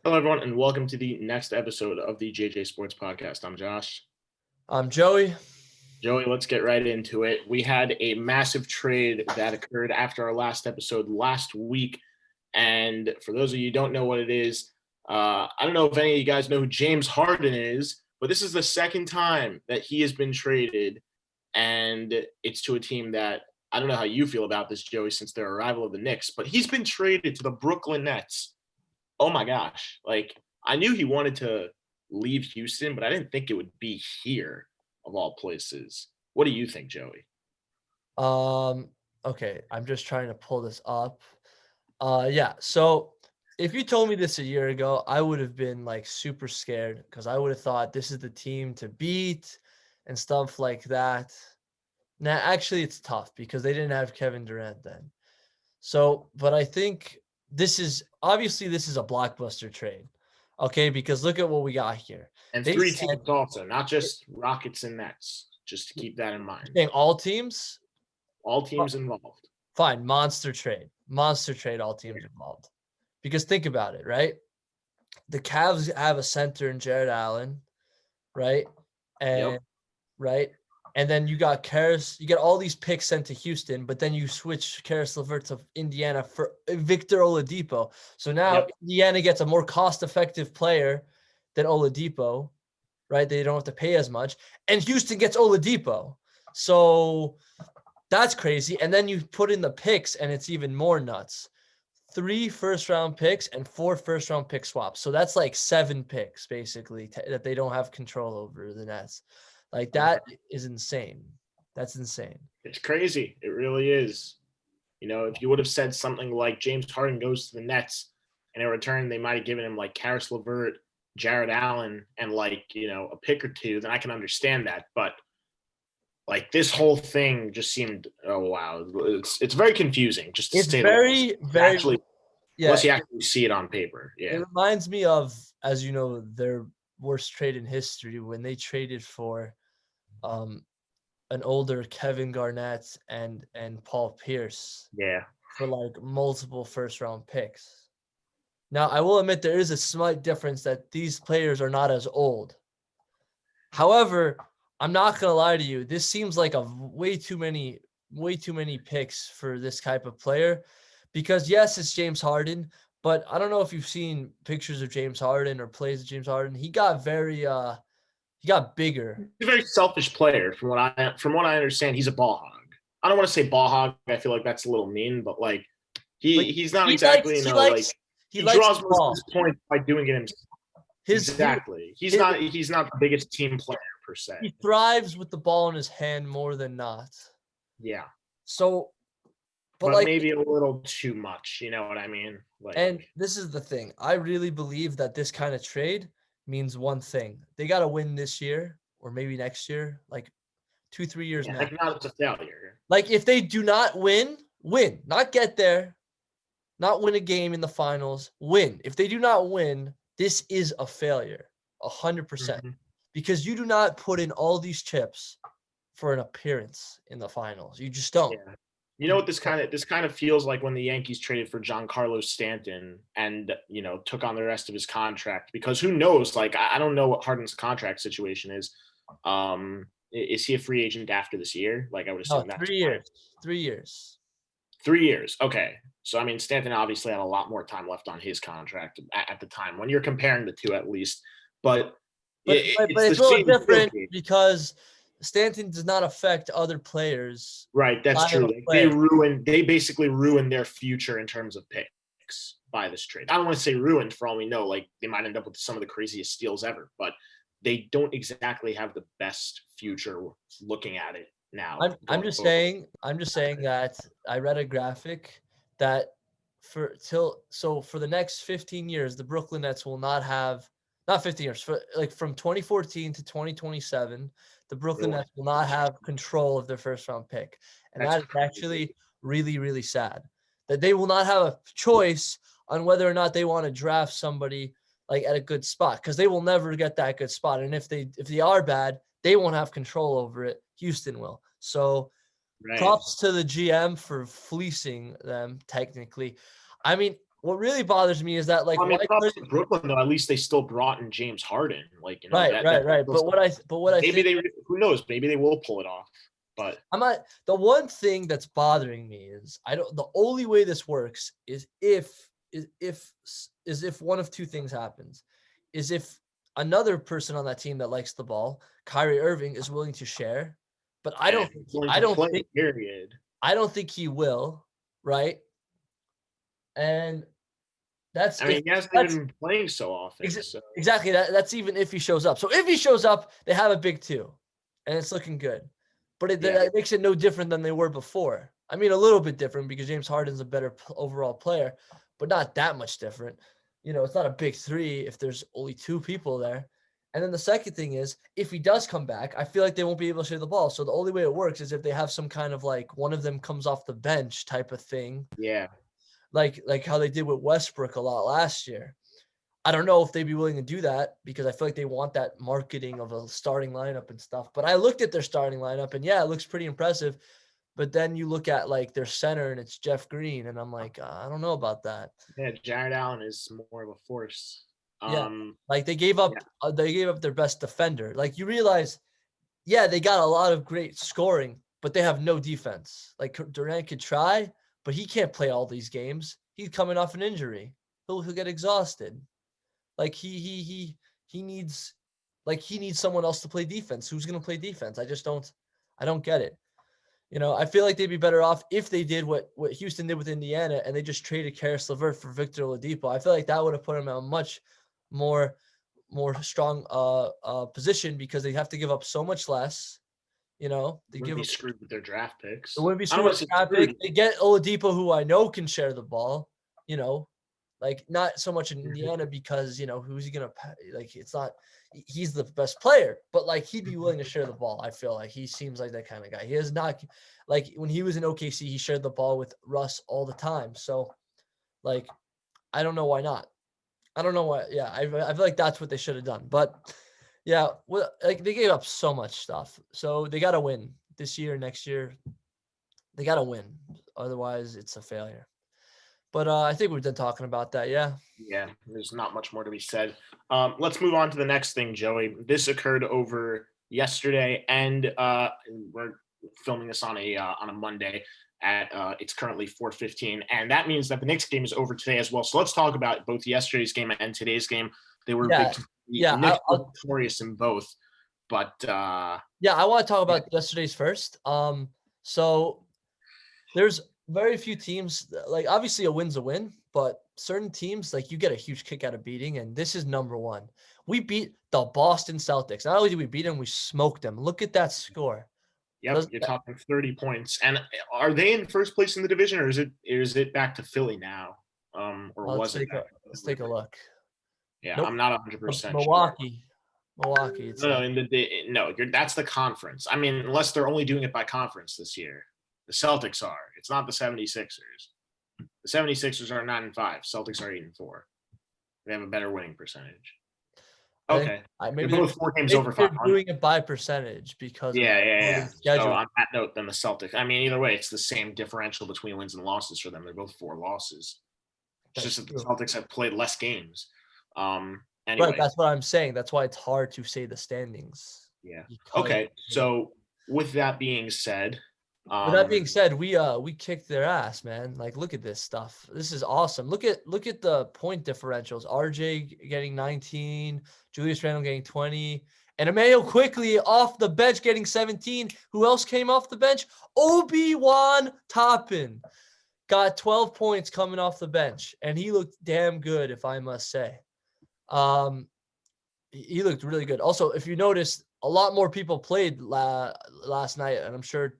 Hello, everyone, and welcome to the next episode of the JJSports podcast. I'm Josh. I'm Joey. Joey, let's get right into it. We had a massive trade that occurred after our last episode last week. And for those of you who don't know what it is, I don't know if any of you guys know who James Harden is, but this is the second time that he has been traded. And it's to a team that I don't know how you feel about this, Joey, since they're a rival of the Knicks, but he's been traded to the Brooklyn Nets. Oh my gosh. Like, I knew he wanted to leave Houston, but I didn't think it would be here of all places. What do you think, Joey? Okay, I'm just trying to pull this up. Yeah, so if you told me this a year ago, I would have been like super scared because I would have thought this is the team to beat and stuff like that. Now, actually, it's tough because they didn't have Kevin Durant then. So, but I think this is a blockbuster trade. Okay, because look at what we got here. And They three said teams also, not just Rockets and Nets, just to keep that in mind. saying all teams. All teams involved. Fine, monster trade, all teams involved. Because think about it, right? The Cavs have a center in Jared Allen, right? And right, and then you got Karis. You get all these picks sent to Houston, but then you switch Karis LeVert to Indiana for Victor Oladipo. So now Indiana gets a more cost-effective player than Oladipo, right? They don't have to pay as much, and Houston gets Oladipo. So that's crazy. And then you put in the picks, and it's even more nuts. 3 first-round picks and 4 first-round pick swaps. So that's like 7 picks, basically, that they don't have control over the Nets. Like, that is insane. That's insane. It's crazy. It really is. You know, if you would have said something like James Harden goes to the Nets, and in return they might have given him like Karis LeVert, Jared Allen, and like, you know, a pick or two, then I can understand that. But like this whole thing just seemed, oh wow, it's very confusing. Just to say very actually, yeah. Unless you actually see it on paper. Yeah, it reminds me of, as you know, their worst trade in history when they traded for an older Kevin Garnett and Paul Pierce. Yeah, for like multiple first round picks. Now, I will admit there is a slight difference that these players are not as old. However, I'm not going to lie to you. This seems like a way too many picks for this type of player because yes, it's James Harden, but I don't know if you've seen pictures of James Harden or plays of James Harden. He got bigger. He's a very selfish player from what I understand. He's a ball hog. I don't want to say ball hog. I feel like that's a little mean, but like he's not exactly he draws most of his points by doing it himself. Exactly. He's not the biggest team player per se. He thrives with the ball in his hand more than not. Yeah. So, but like, maybe a little too much. You know what I mean? Like, and this is the thing. I really believe that this kind of trade means one thing. They got to win this year or maybe next year, like 2-3 years now. Like not, it's a failure. Like if they do not win, not get there, not win a game in the finals, win. If they do not win, this is a failure, 100%, because you do not put in all these chips for an appearance in the finals. You just don't. Yeah. You know what this kind of feels like when the Yankees traded for Giancarlo Stanton and, you know, took on the rest of his contract, because who knows? Like, I don't know what Harden's contract situation is. Is he a free agent after this year? Like, I would assume that's 3 years. 3 years. 3 years. Okay. So, I mean, Stanton obviously had a lot more time left on his contract at the time when you're comparing the two, at least. But it's a little different because Stanton does not affect other players. Right. That's true. They basically ruined their future in terms of picks by this trade. I don't want to say ruined, for all we know. Like, they might end up with some of the craziest steals ever, but they don't exactly have the best future looking at it now. I'm just saying that I read a graphic that for the next 15 years, the Brooklyn Nets will not 15 years, from 2014 to 2027, the Brooklyn Nets will not have control of their first round pick. And that is actually really, really sad that they will not have a choice on whether or not they want to draft somebody like at a good spot, because they will never get that good spot. And if they are bad, they won't have control over it. Houston will. So props to the GM for fleecing them, technically. I mean, what really bothers me is that like I mean, why props to Brooklyn though. At least they still brought in James Harden. Like, right. But what I maybe think who knows? Maybe they will pull it off. But I'm not the one thing that's bothering me is the only way this works is if one of two things happens. Is if another person on that team that likes the ball, Kyrie Irving, is willing to share. But I don't think period. I don't think he will, right? And that's I mean, he hasn't even been playing so often. Exactly. That's even if he shows up. So if he shows up, they have a big two, and it's looking good. But that makes it no different than they were before. I mean, a little bit different because James Harden's a better overall player, but not that much different. It's not a big three if there's only two people there. And then the second thing is, if he does come back, I feel like they won't be able to share the ball. So the only way it works is if they have some kind of like one of them comes off the bench type of thing. Yeah. Like how they did with Westbrook a lot last year. I don't know if they'd be willing to do that because I feel like they want that marketing of a starting lineup and stuff. But I looked at their starting lineup and it looks pretty impressive. But then you look at like their center and it's Jeff Green. And I'm like, I don't know about that. Yeah. Jared Allen is more of a force. Like they gave up their best defender. Like you realize, they got a lot of great scoring, but they have no defense. Like Durant could try, but he can't play all these games. He's coming off an injury. He'll get exhausted. Like he needs someone else to play defense. Who's going to play defense? I don't get it. I feel like they'd be better off if they did what Houston did with Indiana and they just traded Karis LeVert for Victor Oladipo. I feel like that would have put him in a much more strong position because they have to give up so much less. They wouldn't be screwed with their draft picks. They wouldn't be screwed with their draft picks. They get Oladipo, who I know can share the ball. Like not so much in Indiana because who's he gonna like? It's not he's the best player, but like he'd be willing to share the ball. I feel like he seems like that kind of guy. He is not like when he was in OKC, he shared the ball with Russ all the time. So like I don't know why not. I don't know why. Yeah, I feel like that's what they should have done. But like they gave up so much stuff. So they got to win this year, next year. They got to win. Otherwise, it's a failure. But I think we're done talking about that. Yeah. Yeah, there's not much more to be said. Let's move on to the next thing, Joey. This occurred over yesterday, and we're filming this on a Monday. It's currently 4:15, and that means that the Knicks game is over today as well. So let's talk about both yesterday's game and today's game. They were Knicks were victorious in both, but I want to talk about yesterday's first. So there's very few teams like obviously a win's a win, but certain teams like you get a huge kick out of beating, and this is number one. We beat the Boston Celtics. Not only did we beat them, we smoked them. Look at that score. Yep, you're talking 30 points. And are they in first place in the division, or is it back to Philly now? Let's take a look. Yeah, nope. I'm not 100% Milwaukee. No, that's the conference. I mean, unless they're only doing it by conference this year. The Celtics are. It's not the 76ers. The 76ers are 9-5. Celtics are 8-4. They have a better winning percentage. Okay. Maybe they're both 4 games over 500. They're doing it by percentage because yeah. So on that note, then the Celtics. I mean, either way, it's the same differential between wins and losses for them. They're both 4 losses. It's just that the Celtics have played less games. Anyway. Right, that's what I'm saying. That's why it's hard to say the standings. Yeah. Okay. So with that being said. We kicked their ass, man. Like, look at this stuff. This is awesome. Look at the point differentials. RJ getting 19, Julius Randle getting 20, and Emmanuel Quickly off the bench getting 17. Who else came off the bench? Obi-Wan Toppin got 12 points coming off the bench, and he looked damn good, if I must say. He looked really good. Also, if you notice, a lot more people played last night, and I'm sure,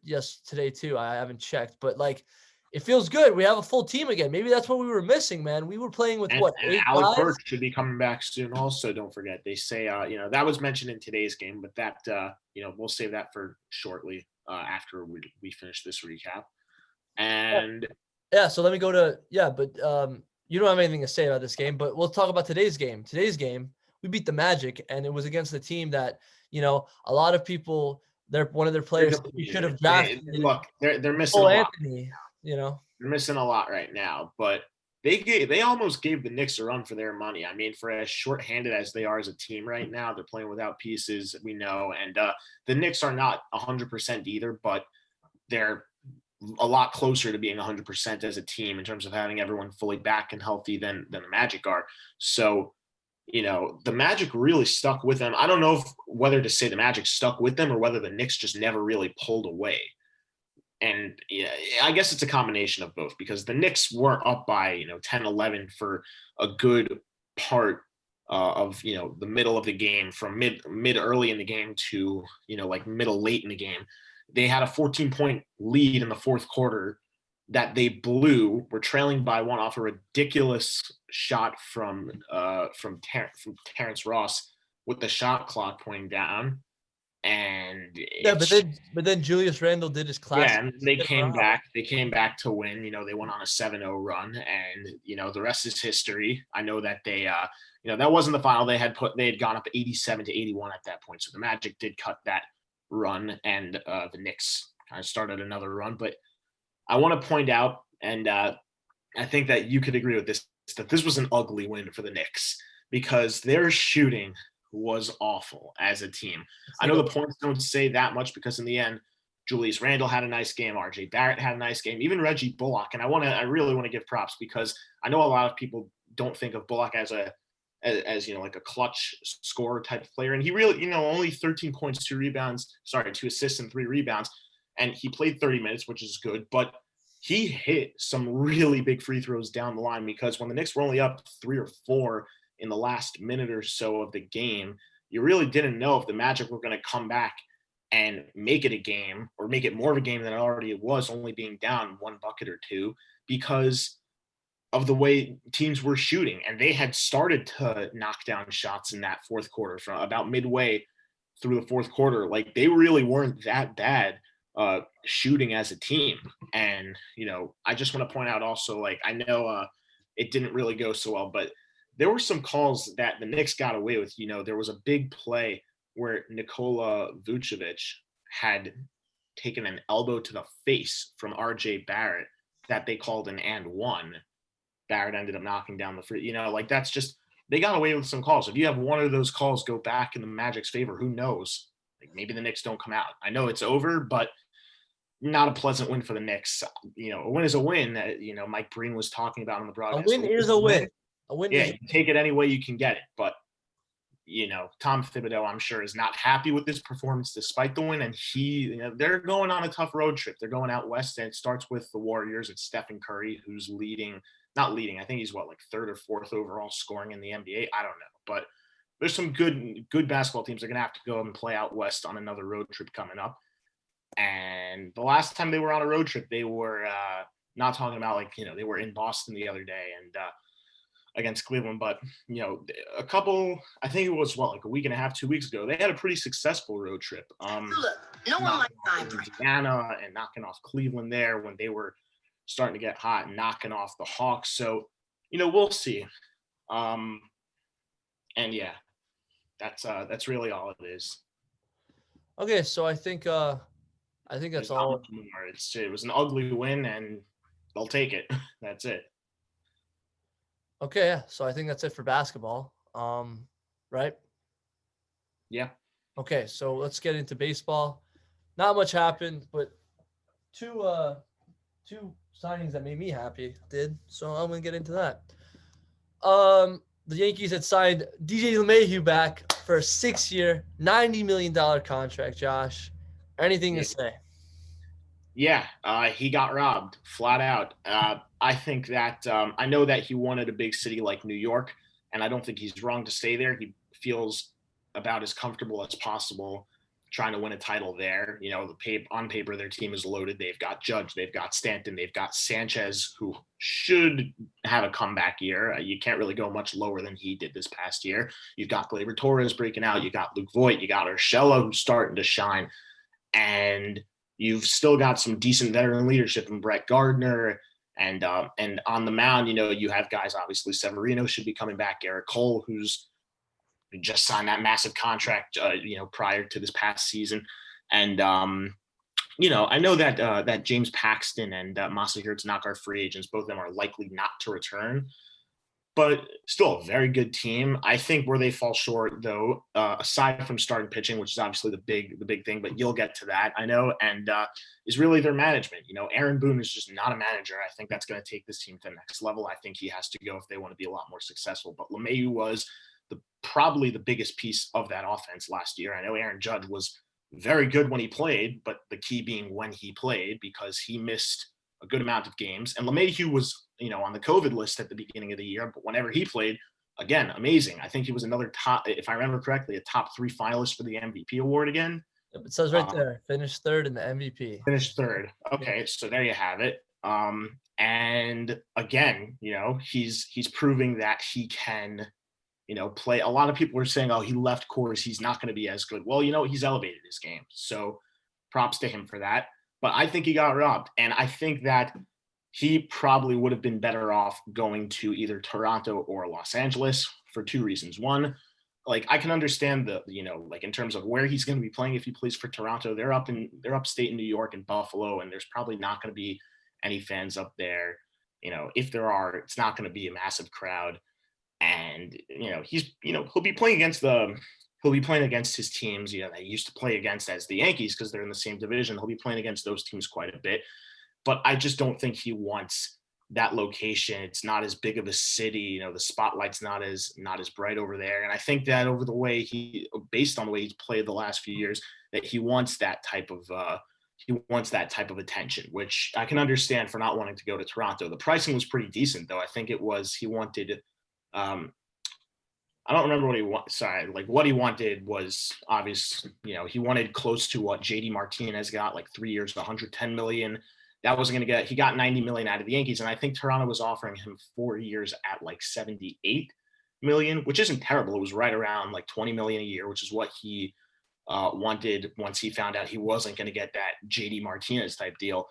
today too. I haven't checked, but like, it feels good. We have a full team again. Maybe that's what we were missing, man. We were playing with and Alec Burks should be coming back soon. Also, don't forget, they say that was mentioned in today's game, but that we'll save that for shortly after we finish this recap. And so let me go to but you don't have anything to say about this game, but we'll talk about today's game. Today's game, we beat the Magic, and it was against a team that, a lot of people, they're one of their players you should have drafted. Look, they're missing a lot. Anthony, They're missing a lot right now, but they almost gave the Knicks a run for their money. I mean, for as shorthanded as they are as a team right now, they're playing without pieces, we know. And the Knicks are not 100% either, but they're a lot closer to being 100% as a team in terms of having everyone fully back and healthy than the Magic are. So, the Magic really stuck with them. I don't know whether to say the Magic stuck with them or whether the Knicks just never really pulled away. And yeah, I guess it's a combination of both, because the Knicks were up by 10, 11 for a good part of the middle of the game, from mid early in the game to like middle late in the game. They had a 14-point lead in the fourth quarter that they blew. Were trailing by one off a ridiculous shot from Terrence Ross with the shot clock pointing down. And Yeah, but then Julius Randle did his classic. yeah, and they came back. They came back to win. They went on a 7-0 run, and the rest is history. I know that they that wasn't the final. They had gone up 87-81 at that point. So the Magic did cut that run, and the Knicks kind of started another run. But I want to point out, and I think that you could agree with this, that this was an ugly win for the Knicks, because their shooting was awful as a team. I know the points don't say that much, because in the end, Julius Randle had a nice game, RJ Barrett had a nice game, even Reggie Bullock. And I really want to give props, because I know a lot of people don't think of Bullock as like a clutch scorer type of player. And he really, only 13 points, 2 assists and 3 rebounds. And he played 30 minutes, which is good, but he hit some really big free throws down the line, because when the Knicks were only up 3 or 4 in the last minute or so of the game, you really didn't know if the Magic were going to come back and make it a game, or make it more of a game than it already was, only being down 1 bucket or 2, because of the way teams were shooting. And they had started to knock down shots in that fourth quarter, from about midway through the fourth quarter. Like, they really weren't that bad shooting as a team. And, I just want to point out also, like, I know it didn't really go so well, but there were some calls that the Knicks got away with. There was a big play where Nikola Vucevic had taken an elbow to the face from RJ Barrett that they called an and one. Barrett ended up knocking down the free. That's just, they got away with some calls. If you have one of those calls go back in the Magic's favor, who knows? Like, maybe the Knicks don't come out. I know it's over, but not a pleasant win for the Knicks. A win is a win. Mike Breen was talking about on the broadcast. A win is a win. A win is you take it any way you can get it. But, Tom Thibodeau, I'm sure, is not happy with this performance despite the win. And they're going on a tough road trip. They're going out west, and it starts with the Warriors. It's Stephen Curry, who's not leading. I think he's 3rd or 4th overall scoring in the NBA. I don't know. But there's some good basketball teams that are going to have to go and play out west on another road trip coming up. And the last time they were on a road trip, they were not talking about they were in Boston the other day and against Cleveland. But, a couple, I think it was a week and a half, 2 weeks ago, they had a pretty successful road trip. Look, no one likes Indiana and knocking off Cleveland there when they were starting to get hot, and knocking off the Hawks. So, we'll see. And yeah, that's really all it is. Okay, so I think that's all. It was an ugly win, and they'll take it. That's it. Okay, yeah. So I think that's it for basketball. Right? Yeah. Okay, so let's get into baseball. Not much happened, but two signings that made me happy did. So I'm gonna get into that. The Yankees had signed DJ LeMahieu back for a 6-year, $90 million contract. Josh, anything to say? Yeah, he got robbed flat out. I think that I know that he wanted a big city like New York, and I don't think he's wrong to stay there. He feels about as comfortable as possible trying to win a title there. On paper, their team is loaded. They've got Judge, they've got Stanton, they've got Sanchez, who should have a comeback year. You can't really go much lower than he did this past year. You've got Gleyber Torres breaking out. You got Luke Voigt. You got Urshela, who's starting to shine. And you've still got some decent veteran leadership in Brett Gardner. And on the mound, you have guys, obviously Severino should be coming back. Garrett Cole, who's just signed that massive contract, prior to this past season. And I know that that James Paxton and Masahiro Tanaka are free agents. Both of them are likely not to return, but still a very good team. I think where they fall short, though, aside from starting pitching, which is obviously the big thing, but you'll get to that, I know, and is really their management. Aaron Boone is just not a manager. I think that's going to take this team to the next level. I think he has to go if they want to be a lot more successful. But LeMahieu was probably the biggest piece of that offense last year. I know Aaron Judge was very good when he played, but the key being when he played, because he missed a good amount of games. And LeMahieu was, on the COVID list at the beginning of the year, but whenever he played, again, amazing. I think he was another top, if I remember correctly, a top 3 finalist for the MVP award again. Yep, it says right there, finished third in the MVP. Finished third. Okay, yeah. So there you have it. And again, he's proving that he can, play. A lot of people are saying, oh, he left Coors, he's not going to be as good. Well, he's elevated his game. So props to him for that. But I think he got robbed. And I think that he probably would have been better off going to either Toronto or Los Angeles for 2 reasons. One, like, I can understand like in terms of where he's going to be playing. If he plays for Toronto, they're upstate in New York and Buffalo, and there's probably not going to be any fans up there. If there are, it's not going to be a massive crowd. And he'll be playing against his teams, that he used to play against as the Yankees, because they're in the same division. He'll be playing against those teams quite a bit. But I just don't think he wants that location. It's not as big of a city. The spotlight's not as bright over there. And I think that based on the way he's played the last few years, that he wants that type of attention, which I can understand for not wanting to go to Toronto. The pricing was pretty decent, though. I think he wanted, I don't remember what he wanted. Sorry, like what he wanted was obvious. He wanted close to what JD Martinez got, like 3 years, 110 million. That wasn't going to get. He got 90 million out of the Yankees, and I think Toronto was offering him 4 years at like 78 million, which isn't terrible. It was right around like 20 million a year, which is what he wanted once he found out he wasn't going to get that JD Martinez type deal.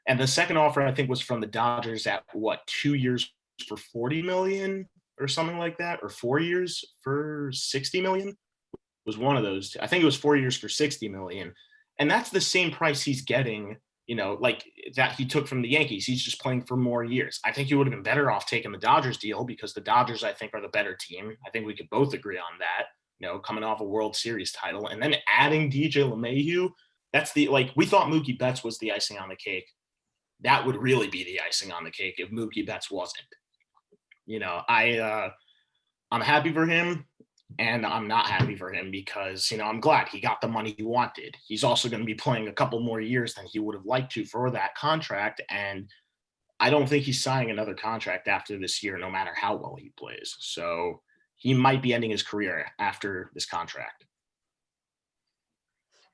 And the second offer, I think, was from the Dodgers at 2 years for 40 million or something like that, or 4 years for 60 million. Was one of those. I think it was 4 years for 60 million. And that's the same price he's getting, like that he took from the Yankees. He's just playing for more years. I think he would have been better off taking the Dodgers deal, because the Dodgers, I think, are the better team. I think we could both agree on that, coming off a World Series title. And then adding DJ LeMahieu, that's we thought Mookie Betts was the icing on the cake. That would really be the icing on the cake if Mookie Betts wasn't. I'm happy for him, and I'm not happy for him because, I'm glad he got the money he wanted. He's also going to be playing a couple more years than he would have liked to for that contract. And I don't think he's signing another contract after this year, no matter how well he plays. So he might be ending his career after this contract.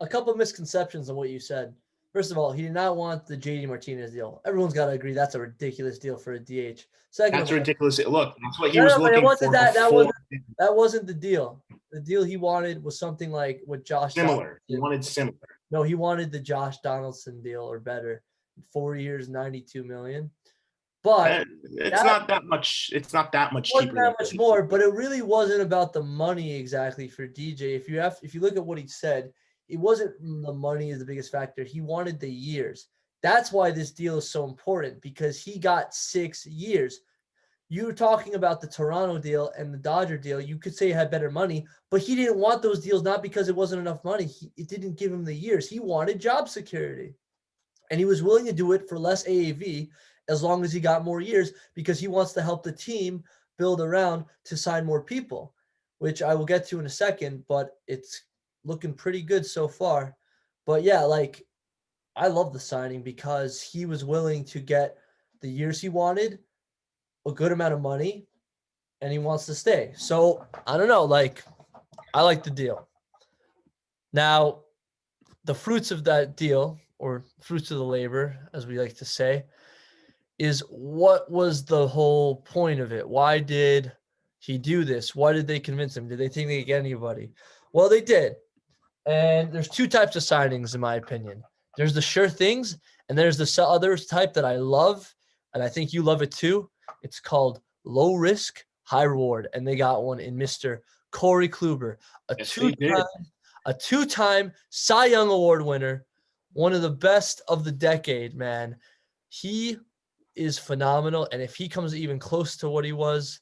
A couple of misconceptions on what you said. First of all, he did not want the JD Martinez deal. Everyone's got to agree that's a ridiculous deal for a DH. Second, that's ridiculous. Look, that's what he was looking for. That wasn't the deal. The deal he wanted was something like what Josh. Similar. He wanted similar. No, he wanted the Josh Donaldson deal or better. 4 years, 92 million. But it's not that much. It's not that much cheaper. That much more, but it really wasn't about the money exactly for DJ. If you look at what he said, it wasn't the money is the biggest factor. He wanted the years. That's why this deal is so important, because he got 6 years. You were talking about the Toronto deal and the Dodger deal. You could say he had better money, but he didn't want those deals, not because it wasn't enough money. It didn't give him the years. He wanted job security, and he was willing to do it for less AAV as long as he got more years, because he wants to help the team build around to sign more people, which I will get to in a second, but it's looking pretty good so far. But yeah, I love the signing because he was willing to get the years he wanted, a good amount of money, and he wants to stay. So I don't know, I like the deal. Now, the fruits of that deal, or fruits of the labor, as we like to say, is what was the whole point of it? Why did he do this? Why did they convince him? Did they think they could get anybody? Well, they did. And there's 2 types of signings, in my opinion. There's the sure things, and there's the other type that I love, and I think you love it too. It's called low risk, high reward, and they got one in Mr. Corey Kluber, a two-time Cy Young Award winner, one of the best of the decade, man. He is phenomenal. And if he comes even close to what he was,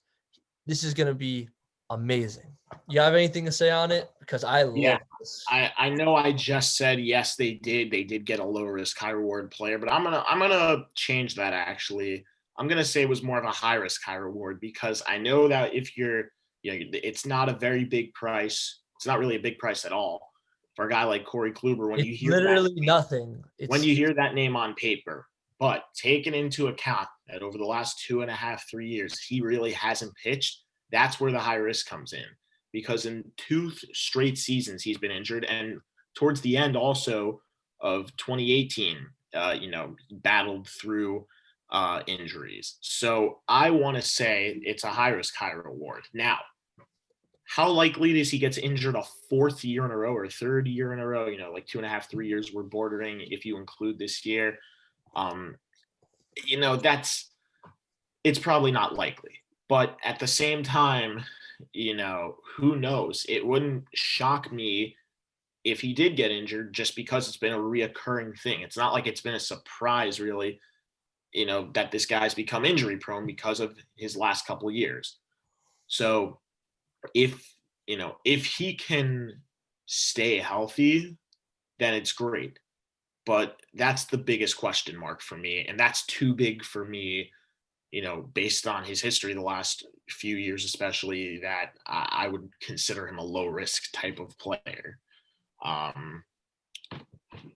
this is going to be amazing. You have anything to say on it? Because I love this. I know I just said yes, they did get a low risk, high reward player, but I'm gonna change that actually. I'm gonna say it was more of a high risk, high reward, because I know that if you're, it's not a very big price. It's not really a big price at all for a guy like Corey Kluber. When you hear literally nothing. When you hear that name on paper, but taking into account that over the last 2.5, 3 years, he really hasn't pitched, that's where the high risk comes in. Because in 2 straight seasons, he's been injured. And towards the end also of 2018, he battled through injuries. So I want to say it's a high risk, high reward. Now, how likely is he gets injured a 4th year in a row or 3rd year in a row? Like 2.5, 3 years we're bordering if you include this year. It's probably not likely. But at the same time, who knows? It wouldn't shock me if he did get injured, just because it's been a reoccurring thing. It's not like it's been a surprise, really, that this guy's become injury prone because of his last couple of years. So if he can stay healthy, then it's great. But that's the biggest question mark for me. And that's too big for me, based on his history the last few years, especially, that I would consider him a low risk type of player. I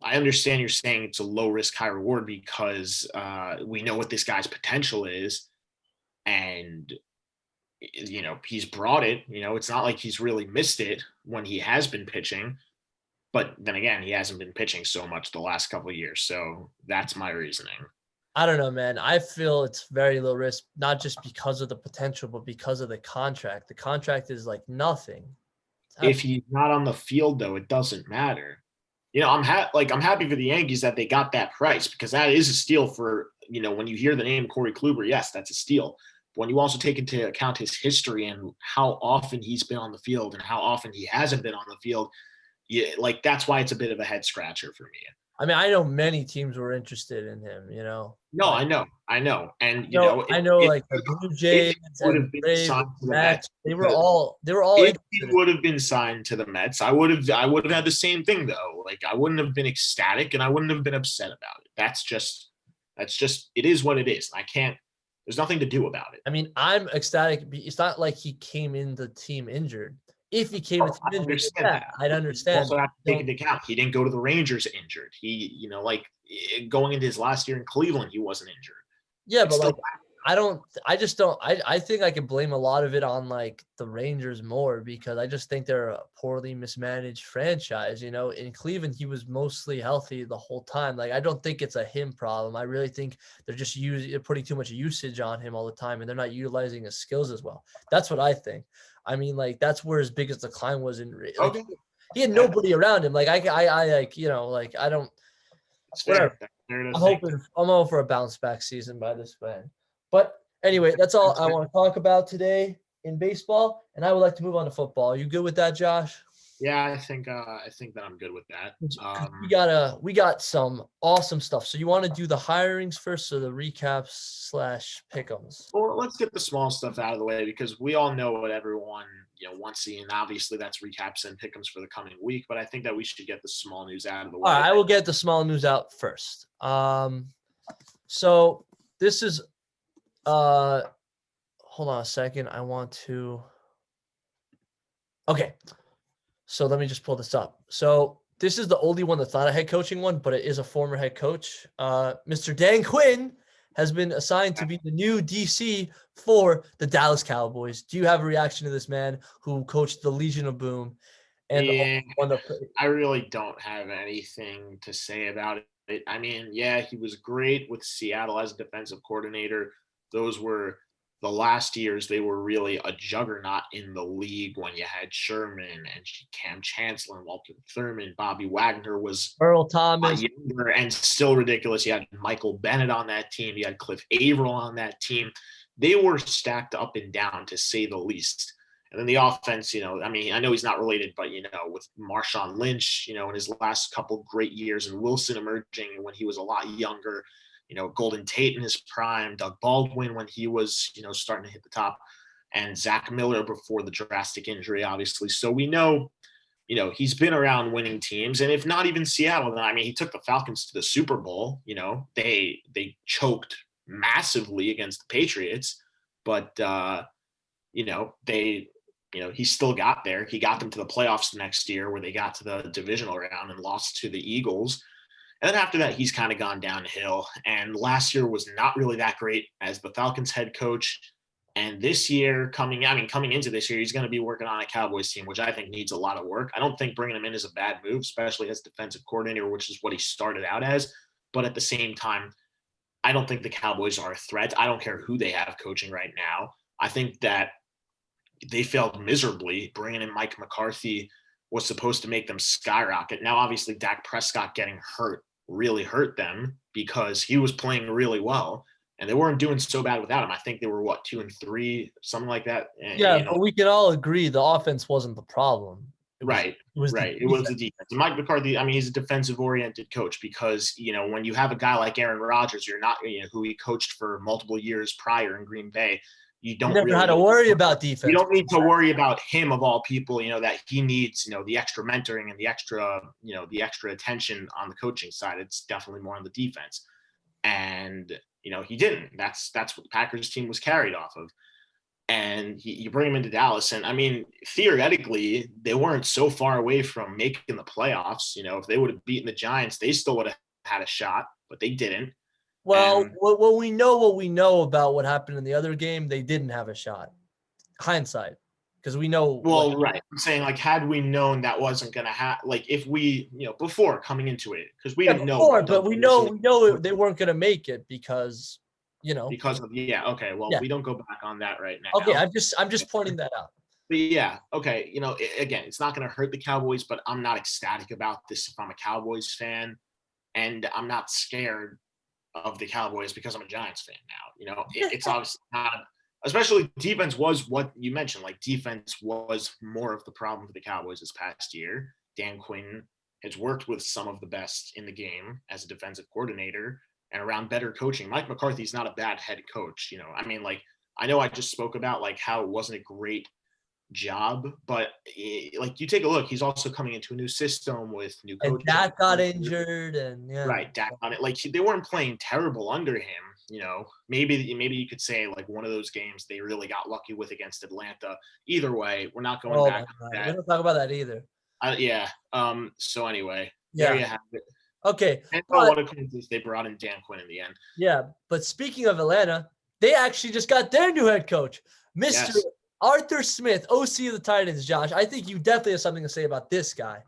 understand you're saying it's a low risk, high reward because we know what this guy's potential is. And, he's brought it. It's not like he's really missed it when he has been pitching. But then again, he hasn't been pitching so much the last couple of years. So that's my reasoning. I don't know, man. I feel it's very low risk, not just because of the potential, but because of the contract. The contract is like nothing. If he's not on the field, though, it doesn't matter. I'm happy for the Yankees that they got that price, because that is a steal for, when you hear the name Corey Kluber, yes, that's a steal. But when you also take into account his history and how often he's been on the field and how often he hasn't been on the field, that's why it's a bit of a head scratcher for me. I mean, I know many teams were interested in him, No, I know. And, I know like the Blue Jays and the Braves, Mets, they were all if he would have been signed to the Mets, I would have had the same thing, though. Like, I wouldn't have been ecstatic and I wouldn't have been upset about it. That's just it is what it is. There's nothing to do about it. I mean, I'm ecstatic. It's not like he came in the team injured. If he came into injured, I'd understand. Also have to take into account he didn't go to the Rangers injured. He, going into his last year in Cleveland, he wasn't injured. Yeah, but I think I can blame a lot of it on like the Rangers more, because I just think they're a poorly mismanaged franchise. In Cleveland, he was mostly healthy the whole time. Like, I don't think it's a him problem. I really think they're just putting too much usage on him all the time, and they're not utilizing his skills as well. That's what I think. I mean, like, that's where his biggest decline was he had nobody around him. Like, I don't. Whatever. I'm hoping for a bounce back season by this man. But anyway, that's all I want to talk about today in baseball, and I would like to move on to football. Are you good with that, Josh? Yeah, I think that I'm good with that. We got some awesome stuff. So you want to do the hirings first, or the recaps / pick'ems? Well, let's get the small stuff out of the way, because we all know what everyone wants to see, and obviously that's recaps and pick'ems for the coming week. But I think that we should get the small news out of the way. All right, I will get the small news out first. So this is hold on a second. I want to. Okay. So let me just pull this up. So this is the only one that's not a head coaching one, but it is a former head coach. Mr. Dan Quinn has been assigned to be the new DC for the Dallas Cowboys. Do you have a reaction to this man who coached the Legion of Boom? I really don't have anything to say about it. I mean, yeah, he was great with Seattle as a defensive coordinator. Those were the last years. They were really a juggernaut in the league when you had Sherman and Cam Chancellor and Walter Thurman. Bobby Wagner was Earl Thomas, younger and still ridiculous. You had Michael Bennett on that team. You had Cliff Averill on that team. They were stacked up and down, to say the least. And then the offense, I mean, I know he's not related, but, with Marshawn Lynch, in his last couple great years, and Wilson emerging when he was a lot younger, Golden Tate in his prime, Doug Baldwin when he was, starting to hit the top, and Zach Miller before the drastic injury, obviously. So we know, he's been around winning teams. And if not even Seattle, then, I mean, he took the Falcons to the Super Bowl. They choked massively against the Patriots, but, he still got there. He got them to the playoffs the next year where they got to the divisional round and lost to the Eagles. And then after that, he's kind of gone downhill. And last year was not really that great as the Falcons head coach. And this year, coming into this year, he's going to be working on a Cowboys team, which I think needs a lot of work. I don't think bringing him in is a bad move, especially as defensive coordinator, which is what he started out as. But at the same time, I don't think the Cowboys are a threat. I don't care who they have coaching right now. I think that they failed miserably. Bringing in Mike McCarthy was supposed to make them skyrocket. Now, obviously, Dak Prescott getting hurt really hurt them because he was playing really well. And they weren't doing so bad without him. I think they were, 2-3, something like that. And, yeah, but we can all agree the offense wasn't the problem. It was the defense. And Mike McCarthy, I mean, he's a defensive-oriented coach because, when you have a guy like Aaron Rodgers, you're not, who he coached for multiple years prior in Green Bay, you never really had to worry about defense. You don't need to worry about him of all people, that he needs, the extra mentoring and the extra attention on the coaching side. It's definitely more on the defense. And he didn't. That's what the Packers team was carried off of. And you bring him into Dallas. And I mean, theoretically, they weren't so far away from making the playoffs. If they would have beaten the Giants, they still would have had a shot, but they didn't. Well, when we know about what happened in the other game, they didn't have a shot. Hindsight. Because we know. Well, right. I'm saying, had we known that wasn't going to happen, if we, before coming into it, because we didn't know. But we know they weren't going to make it because, Because of, okay. Well, we don't go back on that right now. Okay, I'm just pointing that out. But yeah, okay. Again, it's not going to hurt the Cowboys, but I'm not ecstatic about this if I'm a Cowboys fan. And I'm not scared of the Cowboys because I'm a Giants fan now. It's obviously not. Especially defense was what you mentioned. Defense was more of the problem for the Cowboys this past year. Dan Quinn has worked with some of the best in the game as a defensive coordinator and around better coaching. Mike McCarthy's not a bad head coach. I know I just spoke about how it wasn't a great job, but you take a look, he's also coming into a new system with new coaches. And Dak got injured, and right, Dak got it. They weren't playing terrible under him. Maybe you could say one of those games they really got lucky with against Atlanta. Either way, we're not going back on that. We don't talk about that either. So anyway, there you have it. Okay. And what a coincidence they brought in Dan Quinn in the end. Yeah, but speaking of Atlanta, they actually just got their new head coach, Mr. Arthur Smith, OC of the Titans. Josh, I think you definitely have something to say about this guy.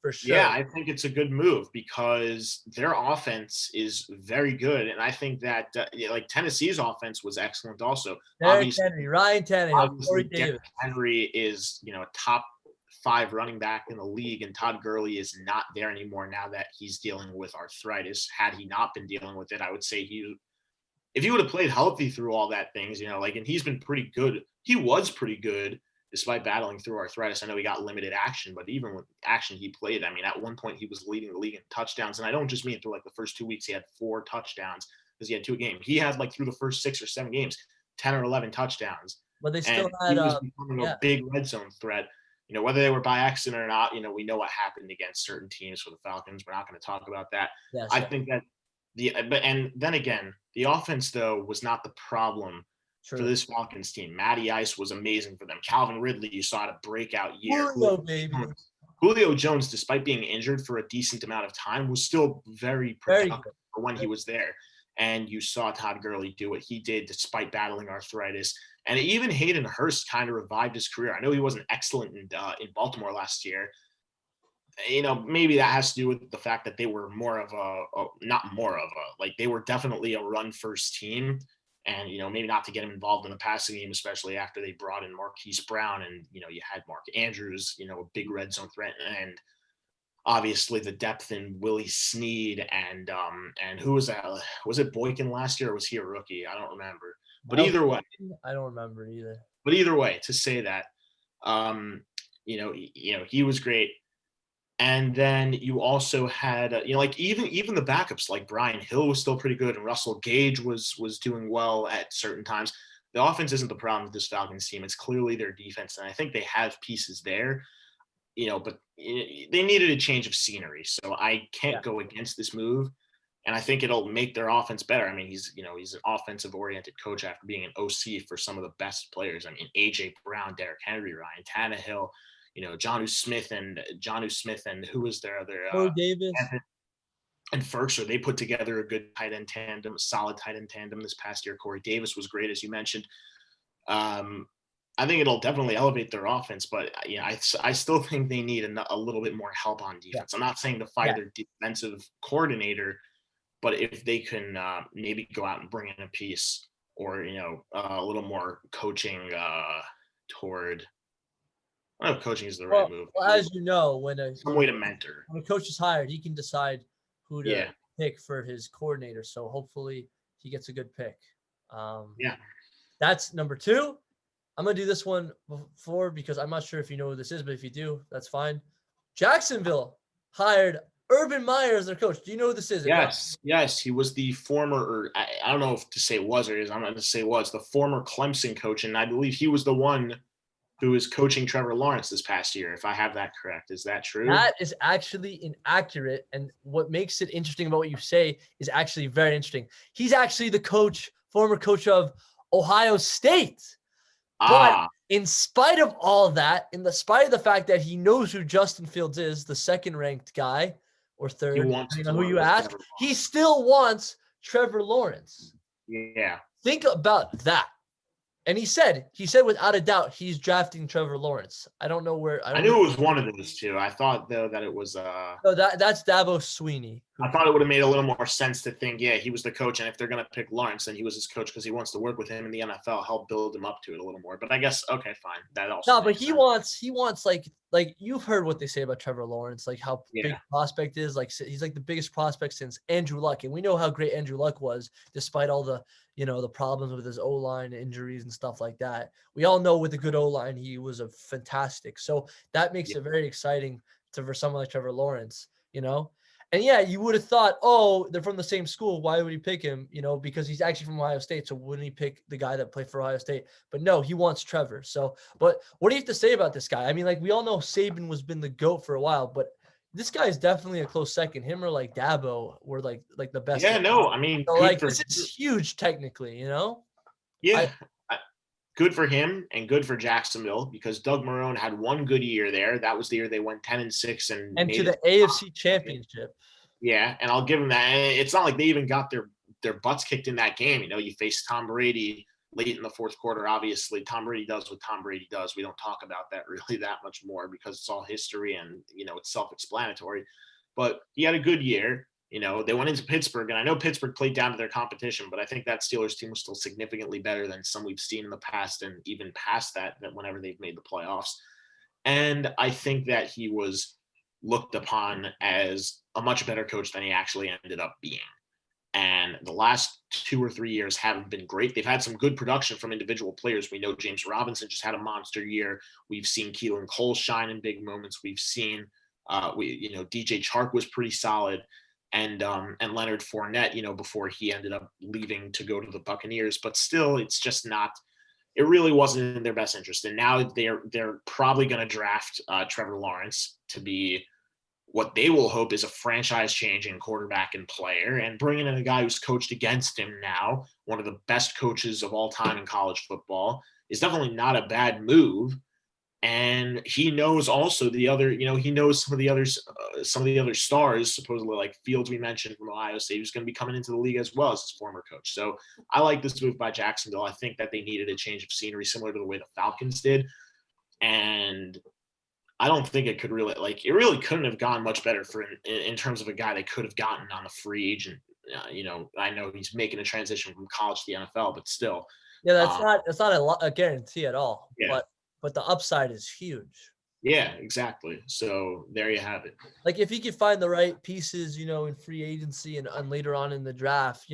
For sure. Yeah, I think it's a good move because their offense is very good. And I think that Tennessee's offense was excellent also. Ryan Tannehill, Corey Davis. Henry is, a top 5 running back in the league, and Todd Gurley is not there anymore now that he's dealing with arthritis. Had he not been dealing with it, I would say if he would have played healthy through all that things, and he's been pretty good. He was pretty good despite battling through arthritis. I know he got limited action, but even with action he played, at one point he was leading the league in touchdowns. And I don't just mean through the first 2 weeks, he had 4 touchdowns because he had 2 games. He had through the first 6 or 7 games, 10 or 11 touchdowns. But they still he was becoming a big red zone threat. Whether they were by accident or not, we know what happened against certain teams for the Falcons. We're not going to talk about that. Yeah, I think that and then again, the offense though was not the problem. True. For this Falcons team. Matty Ice was amazing for them. Calvin Ridley, you saw a breakout year. Julio Jones, despite being injured for a decent amount of time, was still very productive for when he was there. And you saw Todd Gurley do what he did despite battling arthritis. And even Hayden Hurst kind of revived his career. I know he wasn't excellent in Baltimore last year. Maybe that has to do with the fact that they were they were definitely a run-first team. And, maybe not to get him involved in the passing game, especially after they brought in Marquise Brown and, you had Mark Andrews, a big red zone threat. And obviously the depth in Willie Snead and who was that? Was it Boykin last year or was he a rookie? I don't remember. But either way. I don't remember either. But either way, to say that, He was great. And then you also had, like even the backups, like Brian Hill was still pretty good, and Russell Gage was doing well at certain times. The offense isn't the problem with this Falcons team. It's clearly their defense, and I think they have pieces there, but they needed a change of scenery. So I can't go against this move, and I think it'll make their offense better. I mean, he's an offensive-oriented coach after being an OC for some of the best players. I mean, A.J. Brown, Derrick Henry, Ryan Tannehill, Jonnu Smith and who was their other Davis and Ferkser. They put together a good tight end tandem, a solid tight end tandem this past year. Corey Davis was great, as you mentioned. I think it'll definitely elevate their offense, but I still think they need a little bit more help on defense. I'm not saying to fire their defensive coordinator, but if they can maybe go out and bring in a piece or a little more coaching toward. I don't know if coaching is the right move. Well, as you know, some way to mentor. When a coach is hired, he can decide who to pick for his coordinator. So hopefully he gets a good pick. That's number 2. I'm going to do this one before because I'm not sure if you know who this is, but if you do, that's fine. Jacksonville hired Urban Meyer as their coach. Do you know who this is? Yes. He was the former, or I don't know if to say was or is. I'm going to say was the former Clemson coach, and I believe he was the one who is coaching Trevor Lawrence this past year, if I have that correct. Is that true? That is actually inaccurate. And what makes it interesting about what you say is actually very interesting. He's actually the former coach of Ohio State. But in spite of all that, spite of the fact that he knows who Justin Fields is, the second-ranked guy or third, depending on who you ask, he still wants Trevor Lawrence. Yeah. Think about that. And he said without a doubt he's drafting Trevor Lawrence. I don't know where. I knew it was one of those two. I thought though that it was. No, that's Dabo Sweeney. I thought it would have made a little more sense to think, he was the coach, and if they're gonna pick Lawrence, then he was his coach because he wants to work with him in the NFL, help build him up to it a little more. But I guess fine. That also. No, but he wants like you've heard what they say about Trevor Lawrence, like how big prospect is. Like he's like the biggest prospect since Andrew Luck, and we know how great Andrew Luck was, despite all the the problems with his O-line injuries and stuff like that. We all know with a good O-line, he was a fantastic. So that makes it very exciting for someone like Trevor Lawrence, And you would have thought, they're from the same school. Why would he pick him? Because he's actually from Ohio State. So wouldn't he pick the guy that played for Ohio State? But no, he wants Trevor. So, but what do you have to say about this guy? I mean, like we all know Saban was been the GOAT for a while, but this guy is definitely a close second. Him or like Dabo were like the best. Yeah, no, I mean, so this is huge technically, Yeah. Good for him and good for Jacksonville because Doug Marrone had one good year there. That was the year they went 10-6 and to the AFC Championship. Yeah, and I'll give them that. And it's not like they even got their butts kicked in that game. You face Tom Brady late in the fourth quarter. Obviously, Tom Brady does what Tom Brady does. We don't talk about that really that much more because it's all history and it's self-explanatory. But he had a good year. They went into Pittsburgh, and I know Pittsburgh played down to their competition, but I think that Steelers team was still significantly better than some we've seen in the past and even past that whenever they've made the playoffs. And I think that he was looked upon as a much better coach than he actually ended up being. And the last 2 or 3 years haven't been great. They've had some good production from individual players. We know James Robinson just had a monster year. We've seen Keelan Cole shine in big moments. We've seen, DJ Chark was pretty solid. And Leonard Fournette, before he ended up leaving to go to the Buccaneers. But still, it's just not – it really wasn't in their best interest. And now they're probably going to draft Trevor Lawrence to be what they will hope is a franchise-changing quarterback and player, and bringing in a guy who's coached against him now, one of the best coaches of all time in college football, is definitely not a bad move. And he knows also the other, he knows some of the other stars, supposedly like Fields, we mentioned from Ohio State, who's going to be coming into the league as well as his former coach. So I like this move by Jacksonville. I think that they needed a change of scenery, similar to the way the Falcons did. And I don't think it really couldn't have gone much better in terms of a guy they could have gotten on a free agent. I know he's making a transition from college to the NFL, but still. Yeah, that's not a guarantee at all. Yeah. But the upside is huge. Yeah, exactly. So there you have it. Like if he could find the right pieces, in free agency and later on in the draft,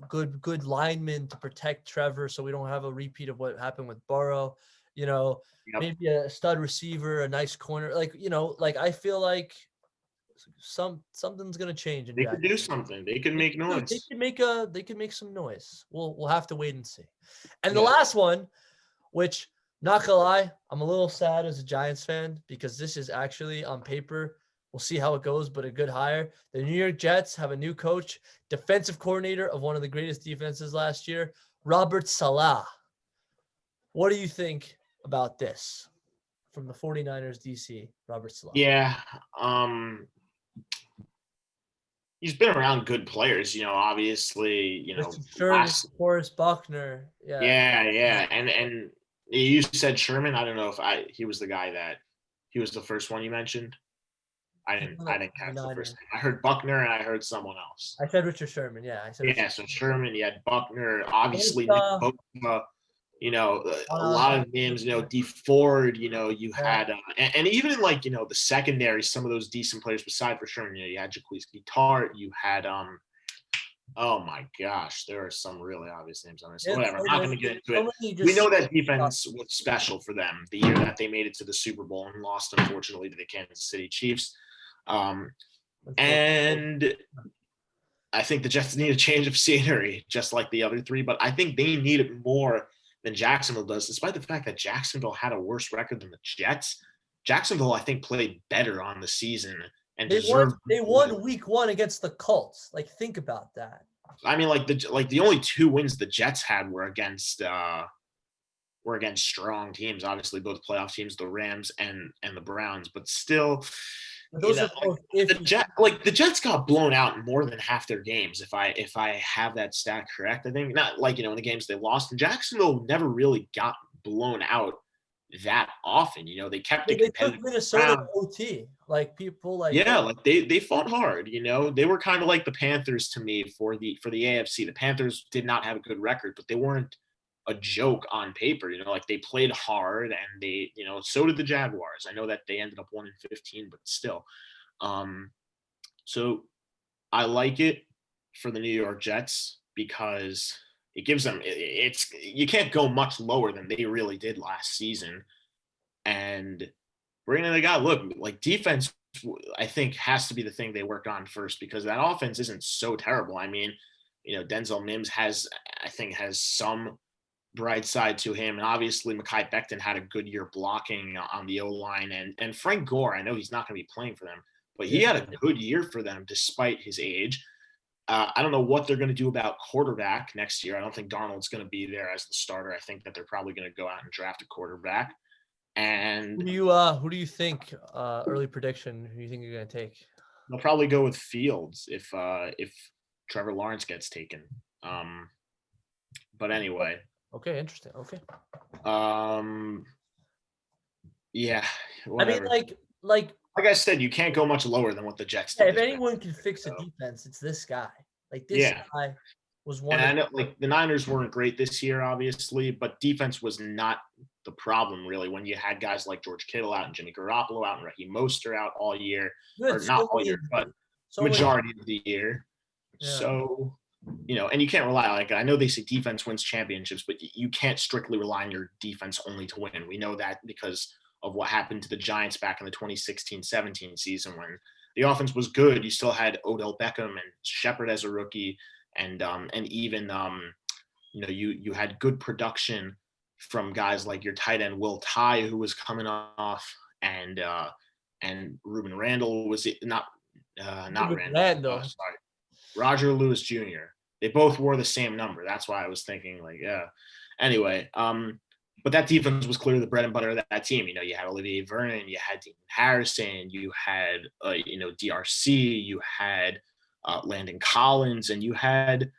good linemen to protect Trevor so we don't have a repeat of what happened with Burrow. Yep. Maybe a stud receiver, a nice corner. I feel like something's gonna change in They Jax. could do something. They could make noise. They could make some noise. We'll have to wait and see. And the last one, which not gonna lie, I'm a little sad as a Giants fan because this is actually on paper. We'll see how it goes, but a good hire. The New York Jets have a new coach, defensive coordinator of one of the greatest defenses last year, Robert Saleh. What do you think about this from the 49ers DC, Robert Saleh? Yeah. He's been around good players, obviously, Sherman, Forrest Buckner. Yeah. And you said Sherman. I don't know if he was the guy that he was the first one you mentioned. I didn't catch the first name. I heard Buckner and I heard someone else. I said Richard Sherman. Yeah. So Sherman, you had Buckner, obviously, Bosa, a lot of names, D Ford, you had, and even like, the secondary, some of those decent players beside for Sherman, you had Jaquiski Tartt, you had, oh my gosh, there are some really obvious names on this. Whatever, I'm not going to get into it. We know that defense was special for them the year that they made it to the Super Bowl and lost, unfortunately, to the Kansas City Chiefs. And I think the Jets need a change of scenery, just like the other three, but I think they need it more than Jacksonville does, despite the fact that Jacksonville had a worse record than the Jets. Jacksonville, I think, played better on the season and they won week 1 against the Colts. Like, think about that. I mean, the only 2 wins the Jets had were against strong teams, obviously both playoff teams, the Rams and the Browns, but still, the Jets got blown out in more than half their games. If I have that stat correct, I think not in the games they lost. And Jacksonville never really got blown out that often. They kept it competitive. Took Minnesota OT. They fought hard. They were kind of like the Panthers to me for the AFC. The Panthers did not have a good record, but they weren't a joke on paper. They played hard, and they, so did the Jaguars. I know that they ended up 1-15, but still. So I like it for the New York Jets because it gives them, you can't go much lower than they really did last season. And bringing in a guy, look, defense, I think, has to be the thing they work on first, because that offense isn't so terrible. I mean, Denzel Mims has some bright side to him. And obviously Mekhi Becton had a good year blocking on the O-line. And Frank Gore, I know he's not going to be playing for them, but he had a good year for them despite his age. I don't know what they're going to do about quarterback next year. I don't think Darnold's going to be there as the starter. I think that they're probably going to go out and draft a quarterback. And who do you think, early prediction, who do you think you're going to take? They'll probably go with Fields if Trevor Lawrence gets taken. But anyway. Okay, interesting. Okay. Yeah. Whatever. I mean, like I said, you can't go much lower than what the Jets did. If anyone can fix a defense, it's this guy. This guy was one. And I know, the Niners weren't great this year, obviously, but defense was not the problem really when you had guys like George Kittle out and Jimmy Garoppolo out and Raheem Mostert out all year, or not all year, but majority of the year. Yeah. So, and you can't rely, I know they say defense wins championships, but you can't strictly rely on your defense only to win. We know that because of what happened to the Giants back in the 2016-17 season when the offense was good. You still had Odell Beckham and Shepard as a rookie, and even you had good production from guys like your tight end Will Tye, who was coming off, and Ruben Randall was not Randall. Sorry, Roger Lewis Jr. They both wore the same number. That's why I was thinking Anyway, but that defense was clearly the bread and butter of that team. You had Olivier Vernon, you had Dean Harrison, you had DRC, you had Landon Collins, and you had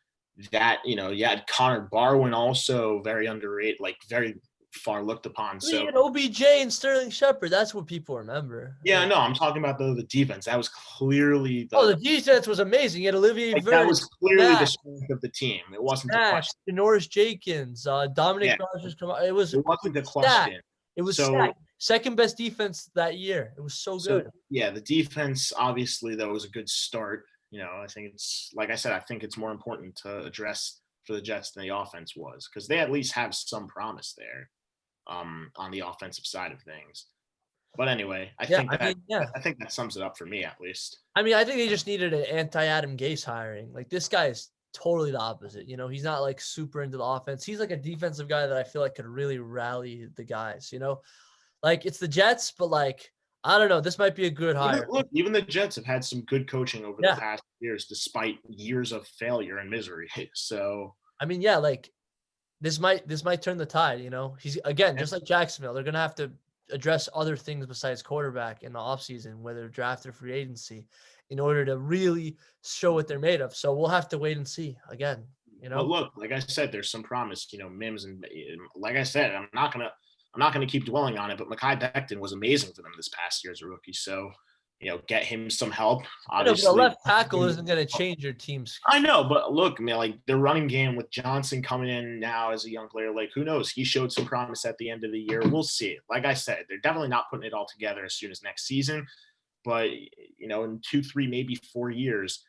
that, you had Connor Barwin, also very underrated, very far looked upon. So you had OBJ and Sterling Shepard. That's what people remember. Yeah, no, I'm talking about the defense. That was clearly the defense was amazing. You had Olivier Vernon. That was clearly the strength of the team. It wasn't the question. Norris Jenkins, Dominic Rogers. It wasn't the question. It was second best defense that year. It was so good. Yeah, the defense obviously though was a good start. I think it's, like I said, I think it's more important to address for the Jets than the offense was, because they at least have some promise there. on the offensive side of things. But anyway, I think that sums it up for me at least. I mean, I think they just needed an anti-Adam Gase hiring. Like, this guy is totally the opposite. You know, he's not like super into the offense. He's like a defensive guy that I feel like could really rally the guys, you know, like it's the Jets, but like, I don't know. This might be a good hire. Look, even the Jets have had some good coaching over the past years, despite years of failure and misery. So, I mean, yeah, like this might turn the tide, you know. He's again, just like Jacksonville, they're going to have to address other things besides quarterback in the offseason, whether draft or free agency, in order to really show what they're made of. So we'll have to wait and see again, you know. But look, like I said, there's some promise, you know, Mims, and like I said, I'm not gonna keep dwelling on it, but Mekhi Becton was amazing for them this past year as a rookie. So, you know, get him some help. Obviously, I know, but a left tackle isn't going to change your team's. I know, but look, man, like their running game with Johnson coming in now as a young player, like who knows? He showed some promise at the end of the year. We'll see. Like I said, they're definitely not putting it all together as soon as next season, but you know, in 2, 3, maybe 4 years,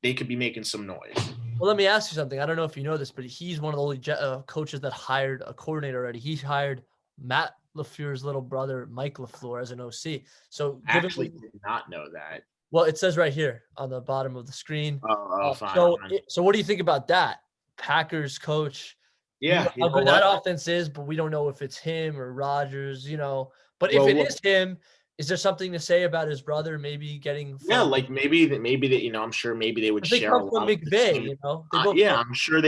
they could be making some noise. Well, let me ask you something. I don't know if you know this, but he's one of the only coaches that hired a coordinator already. He hired Matt LaFleur's little brother, Mike LaFleur, as an OC. So, I actually did not know that. Well, it says right here on the bottom of the screen. Fine. So what do you think about that? Packers coach. Yeah, how good that offense is, but we don't know if it's him or Rodgers, you know. But if it is him, is there something to say about his brother maybe getting? Like maybe that you know, I'm sure maybe they would share a lot. McVay, you know. I'm sure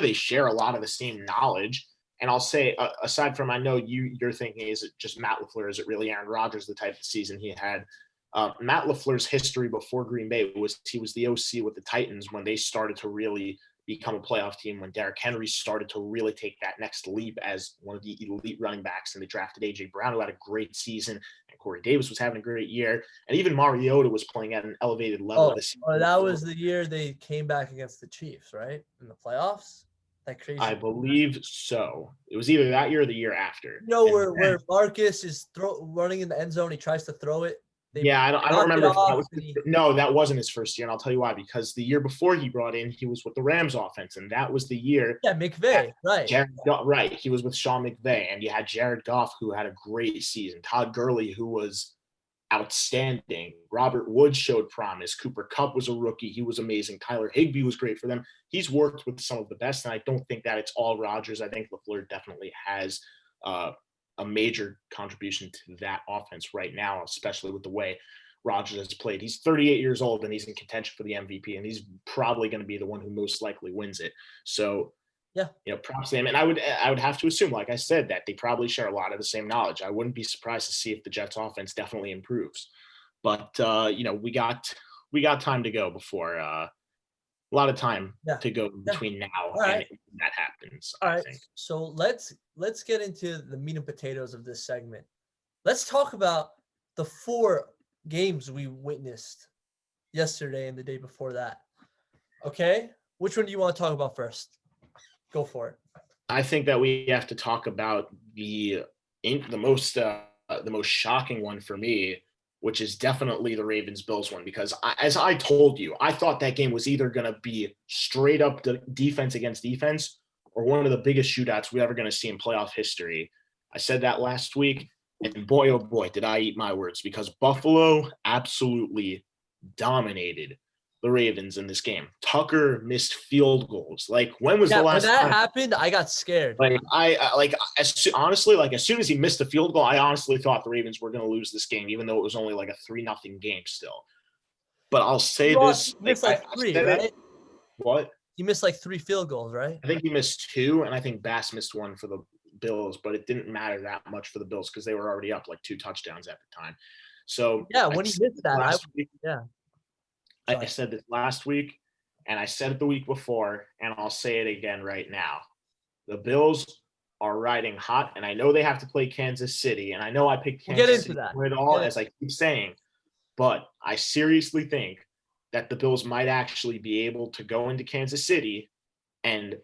they share a lot of the same knowledge. And I'll say, aside from, I know you're thinking, is it just Matt LaFleur? Is it really Aaron Rodgers, the type of season he had? Matt LaFleur's history before Green Bay was he was the OC with the Titans when they started to really become a playoff team, when Derrick Henry started to really take that next leap as one of the elite running backs, and they drafted A.J. Brown, who had a great season, and Corey Davis was having a great year, and even Mariota was playing at an elevated level this year. That was the year they came back against the Chiefs, right? In the playoffs? That crazy. I believe so. It was either that year or the year after. You know, where Marcus is running in the end zone, he tries to throw it. I don't remember. That wasn't his first year, and I'll tell you why. Because the year before he brought in, he was with the Rams offense, and that was the year. Yeah, McVay, right. He was with Sean McVay, and you had Jared Goff, who had a great season. Todd Gurley, who was outstanding. Robert Woods showed promise. Cooper Kupp was a rookie. He was amazing. Tyler Higbee was great for them. He's worked with some of the best, and I don't think that it's all Rodgers. I think LaFleur definitely has a major contribution to that offense right now, especially with the way Rodgers has played. He's 38 years old, and he's in contention for the MVP, and he's probably going to be the one who most likely wins it. So, you know, props to him. And I would have to assume, like I said, that they probably share a lot of the same knowledge. I wouldn't be surprised to see if the Jets offense definitely improves. But you know, we got time to go before a lot of time to go between now and that happens. All right. So let's get into the meat and potatoes of this segment. Let's talk about the 4 games we witnessed yesterday and the day before that. Okay? Which one do you want to talk about first? Go for it. I think that we have to talk about the most shocking one for me, which is definitely the Ravens-Bills one, because as I told you, I thought that game was either going to be straight up defense against defense or one of the biggest shootouts we're ever going to see in playoff history. I said that last week, and boy, oh boy, did I eat my words, because Buffalo absolutely dominated the Ravens in this game. Tucker missed field goals. Like, when was the last time that happened? I got scared. Like, as soon as he missed the field goal, I honestly thought the Ravens were going to lose this game, even though it was only like a 3-0 game still. But I'll say this. He missed like 3, right? What? He missed like 3 field goals, right? I think he missed 2, and I think Bass missed 1 for the Bills, but it didn't matter that much for the Bills because they were already up like 2 touchdowns at the time. So when he missed that, I said this last week, and I said it the week before, and I'll say it again right now. The Bills are riding hot, and I know they have to play Kansas City, and I know I picked Kansas City for it all, as I keep saying, but I seriously think that the Bills might actually be able to go into Kansas City and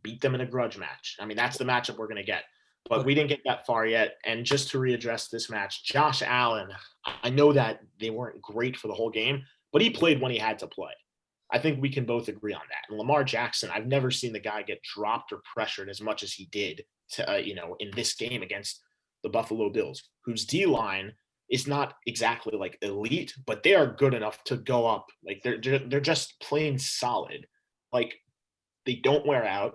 beat them in a grudge match. I mean, that's the matchup we're going to get. But we didn't get that far yet. And just to readdress this match, Josh Allen, I know that they weren't great for the whole game, but he played when he had to play. I think we can both agree on that. And Lamar Jackson, I've never seen the guy get dropped or pressured as much as he did to, in this game against the Buffalo Bills, whose D-line is not exactly like elite, but they are good enough to go up. Like they're just plain solid. Like they don't wear out,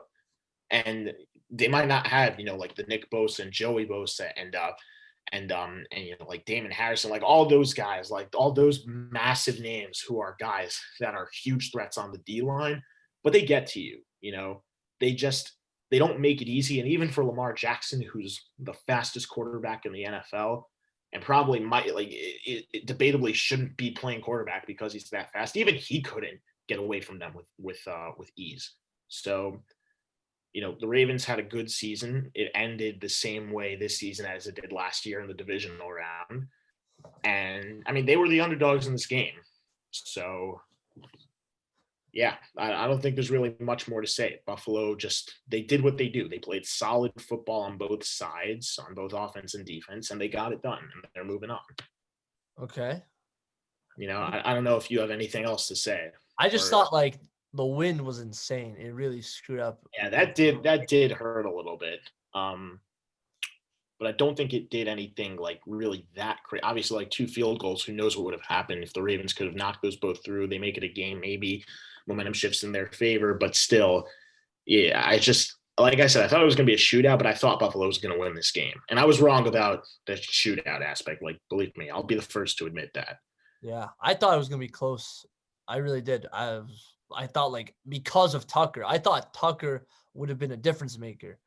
and they might not have, like the Nick Bosa and Joey Bosa and like Damon Harrison, like all those guys, like all those massive names who are guys that are huge threats on the D line, but they get to you. They don't make it easy. And even for Lamar Jackson, who's the fastest quarterback in the NFL, and probably might it debatably shouldn't be playing quarterback because he's that fast. Even he couldn't get away from them with ease. So, the Ravens had a good season. It ended the same way this season as it did last year in the divisional round. And I mean, they were the underdogs in this game. So yeah, I don't think there's really much more to say. Buffalo they did what they do. They played solid football on both sides, on both offense and defense, and they got it done, and they're moving on. Okay. I don't know if you have anything else to say. I just thought like the wind was insane. It really screwed up. Yeah, that did hurt a little bit. But I don't think it did anything like really that crazy. Obviously, like 2 field goals, who knows what would have happened if the Ravens could have knocked those both through. They make it a game, maybe momentum shifts in their favor, but still, yeah, like I said, I thought it was going to be a shootout, but I thought Buffalo was going to win this game. And I was wrong about the shootout aspect. Like, believe me, I'll be the first to admit that. Yeah, I thought it was going to be close. I really did. I thought like because of Tucker, I thought Tucker would have been a difference maker.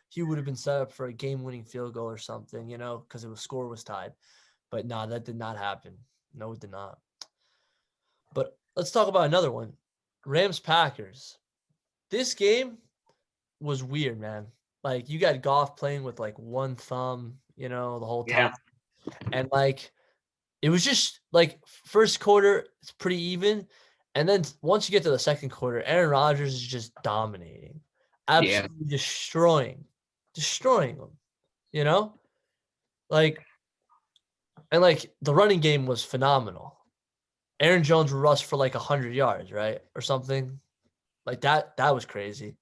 He would have been set up for a game-winning field goal or something, because the score was tied. But no, that did not happen. No, it did not. But let's talk about another one. Rams-Packers. This game was weird, man. Like, you got Goff playing with, like, one thumb, the whole time. Yeah. And, like, it was just, like, first quarter, it's pretty even. And then once you get to the second quarter, Aaron Rodgers is just dominating. Absolutely destroying them, like, and like the running game was phenomenal. Aaron Jones rushed for like 100 yards, right? Or something like that was crazy,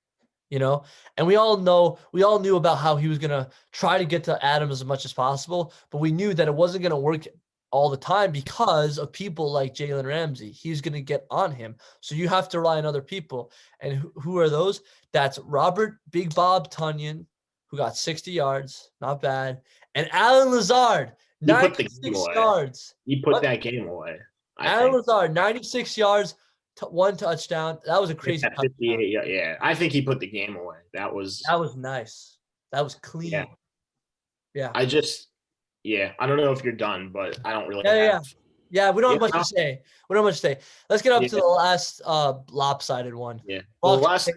and we all knew about how he was going to try to get to Adams as much as possible, but we knew that it wasn't going to work all the time because of people like Jalen Ramsey. He's going to get on him. So you have to rely on other people. And who are those? That's Robert Big Bob Tunyon, who got 60 yards. Not bad. And Alan Lazard, 96 yards. He put that game away. Alan Lazard, 96 yards, 1 touchdown. That was a crazy touchdown. Yeah. I think he put the game away. That was nice. That was clean. Yeah. I don't know if you're done, but I don't really Yeah, we don't have much to say. Let's get up to the last lopsided one. Yeah. Well, the last thing,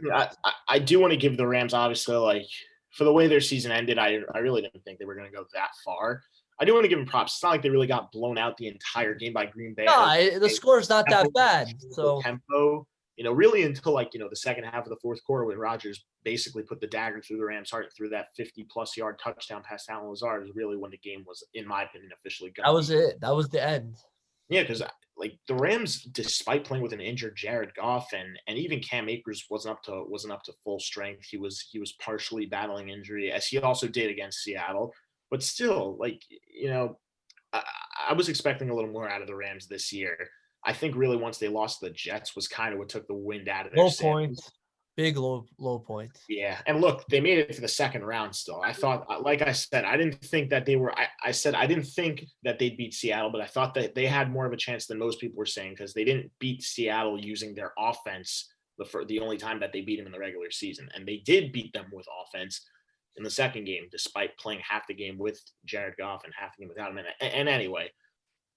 I do want to give the Rams, obviously, like, for the way their season ended, I really didn't think they were going to go that far. I do want to give them props. It's not like they really got blown out the entire game by Green Bay. No, the score's not that bad. So tempo, really until like, the second half of the fourth quarter when Rodgers basically put the dagger through the Rams' heart through that 50-plus yard touchdown pass to Alan Lazard is really when the game was, in my opinion, officially gone. That was it. That was the end. Yeah, because like the Rams, despite playing with an injured Jared Goff and even Cam Akers wasn't up to full strength. He was partially battling injury, as he also did against Seattle. But still, like, I was expecting a little more out of the Rams this year. I think really once they lost the Jets was kind of what took the wind out of their sails. Low point. Big low point. Yeah. And look, they made it to the second round still. I thought, like I said, I didn't think that they were – I said I didn't think that they'd beat Seattle, but I thought that they had more of a chance than most people were saying because they didn't beat Seattle using their offense the only time that they beat them in the regular season. And they did beat them with offense in the second game, despite playing half the game with Jared Goff and half the game without him. And anyway,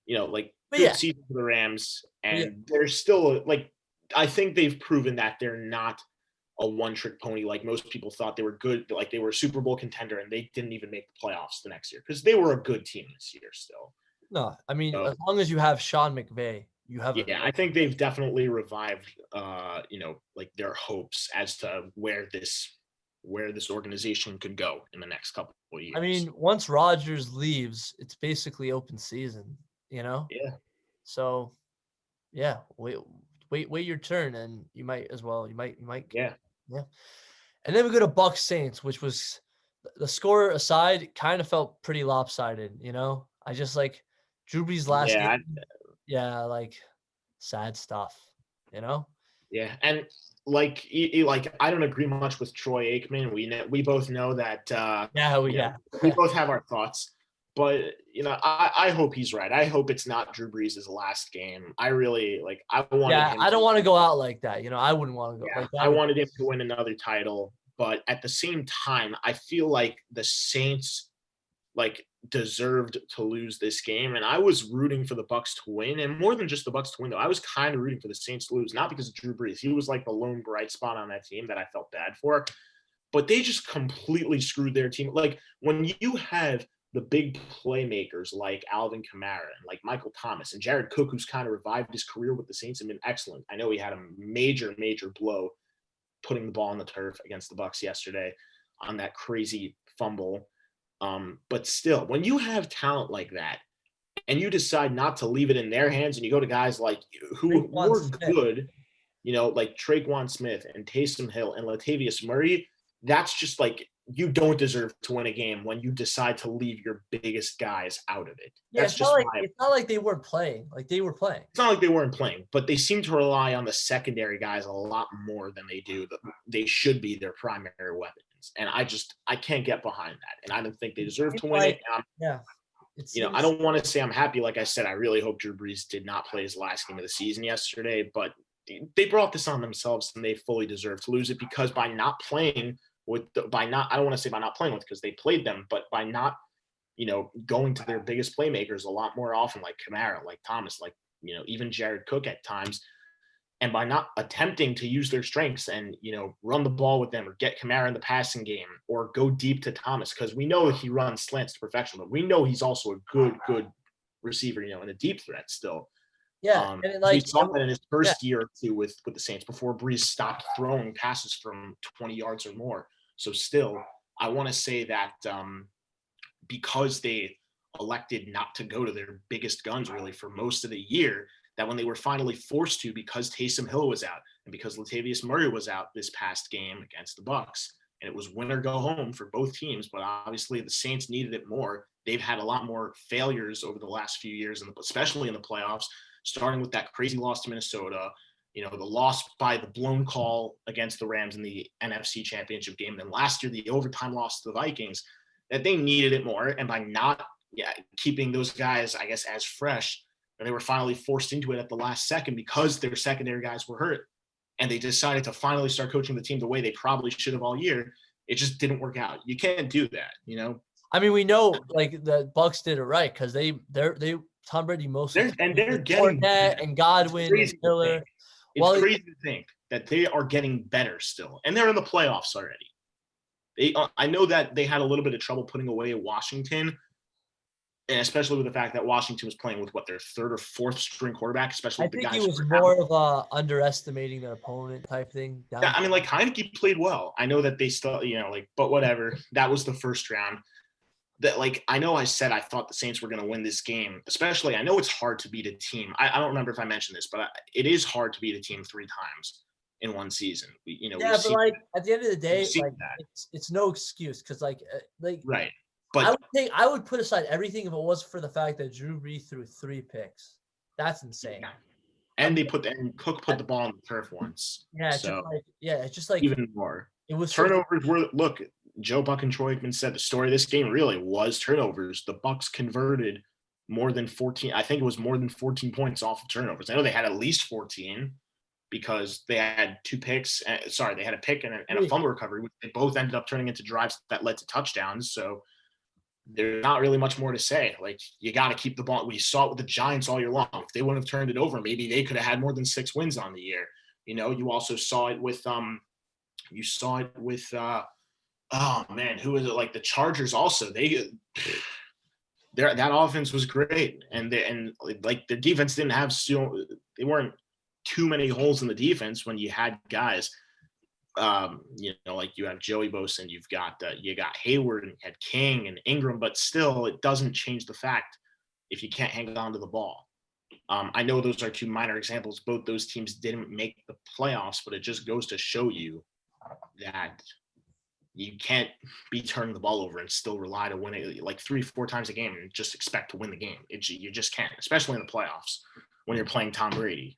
good season for the Rams. And they're still I think they've proven that they're not a one-trick pony like most people thought. They were good, like they were a Super Bowl contender, and they didn't even make the playoffs the next year because they were a good team this year still. No, I mean, as long as you have Sean McVay, you have. Yeah, I think they've definitely revived, their hopes as to where this organization could go in the next couple of years. I mean, once Rodgers leaves, it's basically open season, Yeah. So, yeah, wait your turn, and you might as well. You might. Yeah. Yeah. And then we go to Bucks Saints, which was the score aside, kind of felt pretty lopsided. I just like Drew Brees last Yeah. game. Yeah, like sad stuff. Yeah. And like I don't agree much with Troy Aikman. We both know that we both have our thoughts. But I hope he's right. I hope it's not Drew Brees' last game. I really I wanted him. I don't want to go out like that. I wouldn't want to go like that. I wanted him to win another title, but at the same time, I feel like the Saints deserved to lose this game, and I was rooting for the Bucks to win, and more than just the Bucks to win, though. I was kind of rooting for the Saints to lose, not because of Drew Brees. He was like the lone bright spot on that team that I felt bad for, but they just completely screwed their team. Like when you have the big playmakers like Alvin Kamara and like Michael Thomas and Jared Cook, who's kind of revived his career with the Saints and been excellent. I know he had a major blow putting the ball on the turf against the Bucks yesterday on that crazy fumble. But still, when you have talent like that and you decide not to leave it in their hands and you go to guys like who were good, like Traquan Smith and Taysom Hill and Latavius Murray, that's just you don't deserve to win a game when you decide to leave your biggest guys out of it. Yeah, that's it's not like they weren't playing. Like they were playing. It's not like they weren't playing, but they seem to rely on the secondary guys a lot more than they do. They should be their primary weapons. And I can't get behind that. And I don't think they deserve to win it. I don't want to say I'm happy. Like I said, I really hope Drew Brees did not play his last game of the season yesterday, but they brought this on themselves and they fully deserve to lose it because by not playing I don't want to say by not playing with because they played them, but by not, going to their biggest playmakers a lot more often, like Kamara, like Thomas, like, even Jared Cook at times, and by not attempting to use their strengths and, run the ball with them or get Kamara in the passing game or go deep to Thomas, because we know he runs slants to perfection, but we know he's also a good receiver, and a deep threat still. Yeah, we saw that in his first year or two with the Saints before Brees stopped throwing passes from 20 yards or more. So still, I want to say that because they elected not to go to their biggest guns really for most of the year, that when they were finally forced to because Taysom Hill was out and because Latavius Murray was out this past game against the Bucks, and it was win or go home for both teams, but obviously the Saints needed it more. They've had a lot more failures over the last few years, especially in the playoffs, starting with that crazy loss to Minnesota, the loss by the blown call against the Rams in the NFC Championship game. And then last year, the overtime loss to the Vikings, that they needed it more. And by not keeping those guys, I guess, as fresh, and they were finally forced into it at the last second because their secondary guys were hurt. And they decided to finally start coaching the team the way they probably should have all year. It just didn't work out. You can't do that, I mean, we know the Bucks did it right because they Tom Brady mostly they're getting Fournette and Godwin and Miller. It's crazy to think that they are getting better still, and they're in the playoffs already. I know that they had a little bit of trouble putting away Washington, and especially with the fact that Washington was playing with their third or fourth string quarterback, especially with the guys. I think it was more of a underestimating their opponent type thing. Yeah, I mean, Heineke played well. I know that they still, but whatever. That was the first round. That I know I said I thought the Saints were going to win this game, especially I know it's hard to beat a team. I don't remember if I mentioned this, but it is hard to beat a team 3 times in one season. But at the end of the day, it's no excuse because right. But I would put aside everything if it was for the fact that Drew Brees threw 3 picks. That's insane. Yeah. And Cook put the ball on the turf once. Yeah, so it's just like even more. It was turnovers look. Joe Buck and Troy Aikman said the story of this game really was turnovers. The Bucks converted more than 14. I think it was more than 14 points off of turnovers. I know they had at least 14 because they had 2 picks. They had a pick and a fumble recovery, which they both ended up turning into drives that led to touchdowns. So there's not really much more to say. You got to keep the ball. We saw it with the Giants all year long. If they wouldn't have turned it over, maybe they could have had more than 6 wins on the year. You also saw it with oh man, who was it? The Chargers also. That offense was great, and the defense didn't have they weren't too many holes in the defense when you had guys. You have Joey Bosa and you got Hayward and you had King and Ingram, but still it doesn't change the fact if you can't hang on to the ball. I know those are two minor examples. Both those teams didn't make the playoffs, but it just goes to show you that you can't be turning the ball over and still rely to win it like 3-4 times a game and just expect to win the game. You just can't, especially in the playoffs when you're playing Tom Brady.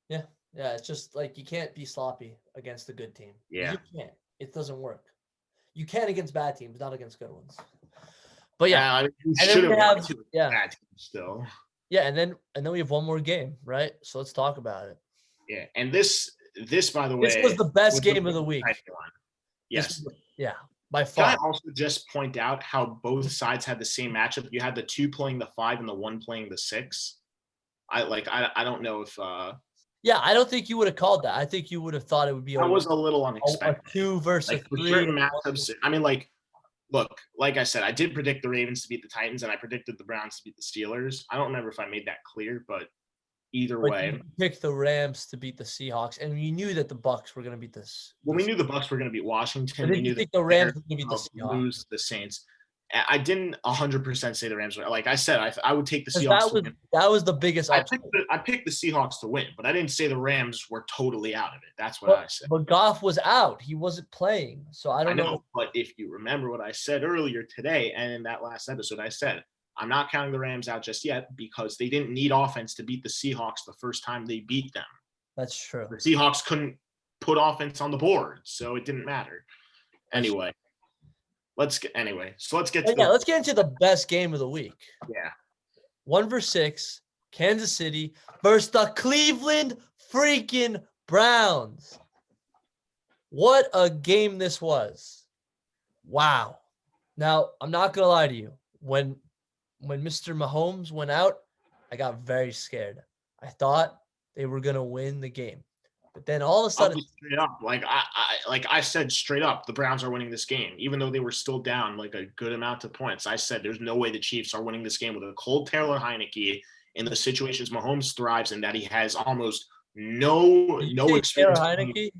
Yeah. Yeah. It's just like you can't be sloppy against a good team. Yeah. You can't. It doesn't work. You can against bad teams, not against good ones. But yeah. You and should then we have have, to yeah. bad team still. Yeah. And then we have one more game, right? So let's talk about it. Yeah. And this, by the way, this was the best game of the week. Yes. Yeah, by Can I far. also just point out how both sides had the same matchup? You had the 2 playing the 5 and the 1 playing the 6. I don't know if yeah, I don't think you would have called that. I think you would have thought it would be that was a little a unexpected. 2 versus Like for 3. certain matchups, I mean, like, look, like I said, I did predict the Ravens to beat the Titans, and I predicted the Browns to beat the Steelers. I don't remember if I made that clear, but either way, you picked the Rams to beat the Seahawks, and you knew that the Bucs were going to beat this. Well, we knew the Bucs were going to beat Washington. But We did knew you think that the Rams were going to beat the Seahawks? lose the Saints. I didn't 100% say the Rams were. Like I said, I would take the 'Cause Seahawks. that was the biggest upset. I picked the Seahawks to win, but I didn't say the Rams were totally out of it. That's what I said. But Goff was out. He wasn't playing. So I don't know. But if you remember what I said earlier today and in that last episode, I said, I'm not counting the Rams out just yet because they didn't need offense to beat the Seahawks the first time they beat them. That's true. The Seahawks couldn't put offense on the board, so it didn't matter. Anyway, let's get into the best game of the week. Yeah. 1 versus 6, Kansas City versus the Cleveland freaking Browns. What a game this was. Wow. Now, I'm not going to lie to you. When Mr. Mahomes went out, I got very scared. I thought they were going to win the game. But then all of a sudden, straight up, like I said straight up, the Browns are winning this game, even though they were still down like a good amount of points. I said there's no way the Chiefs are winning this game with a cold Taylor Heineke in the situations Mahomes thrives in, that he has almost no experience. Taylor Heineke?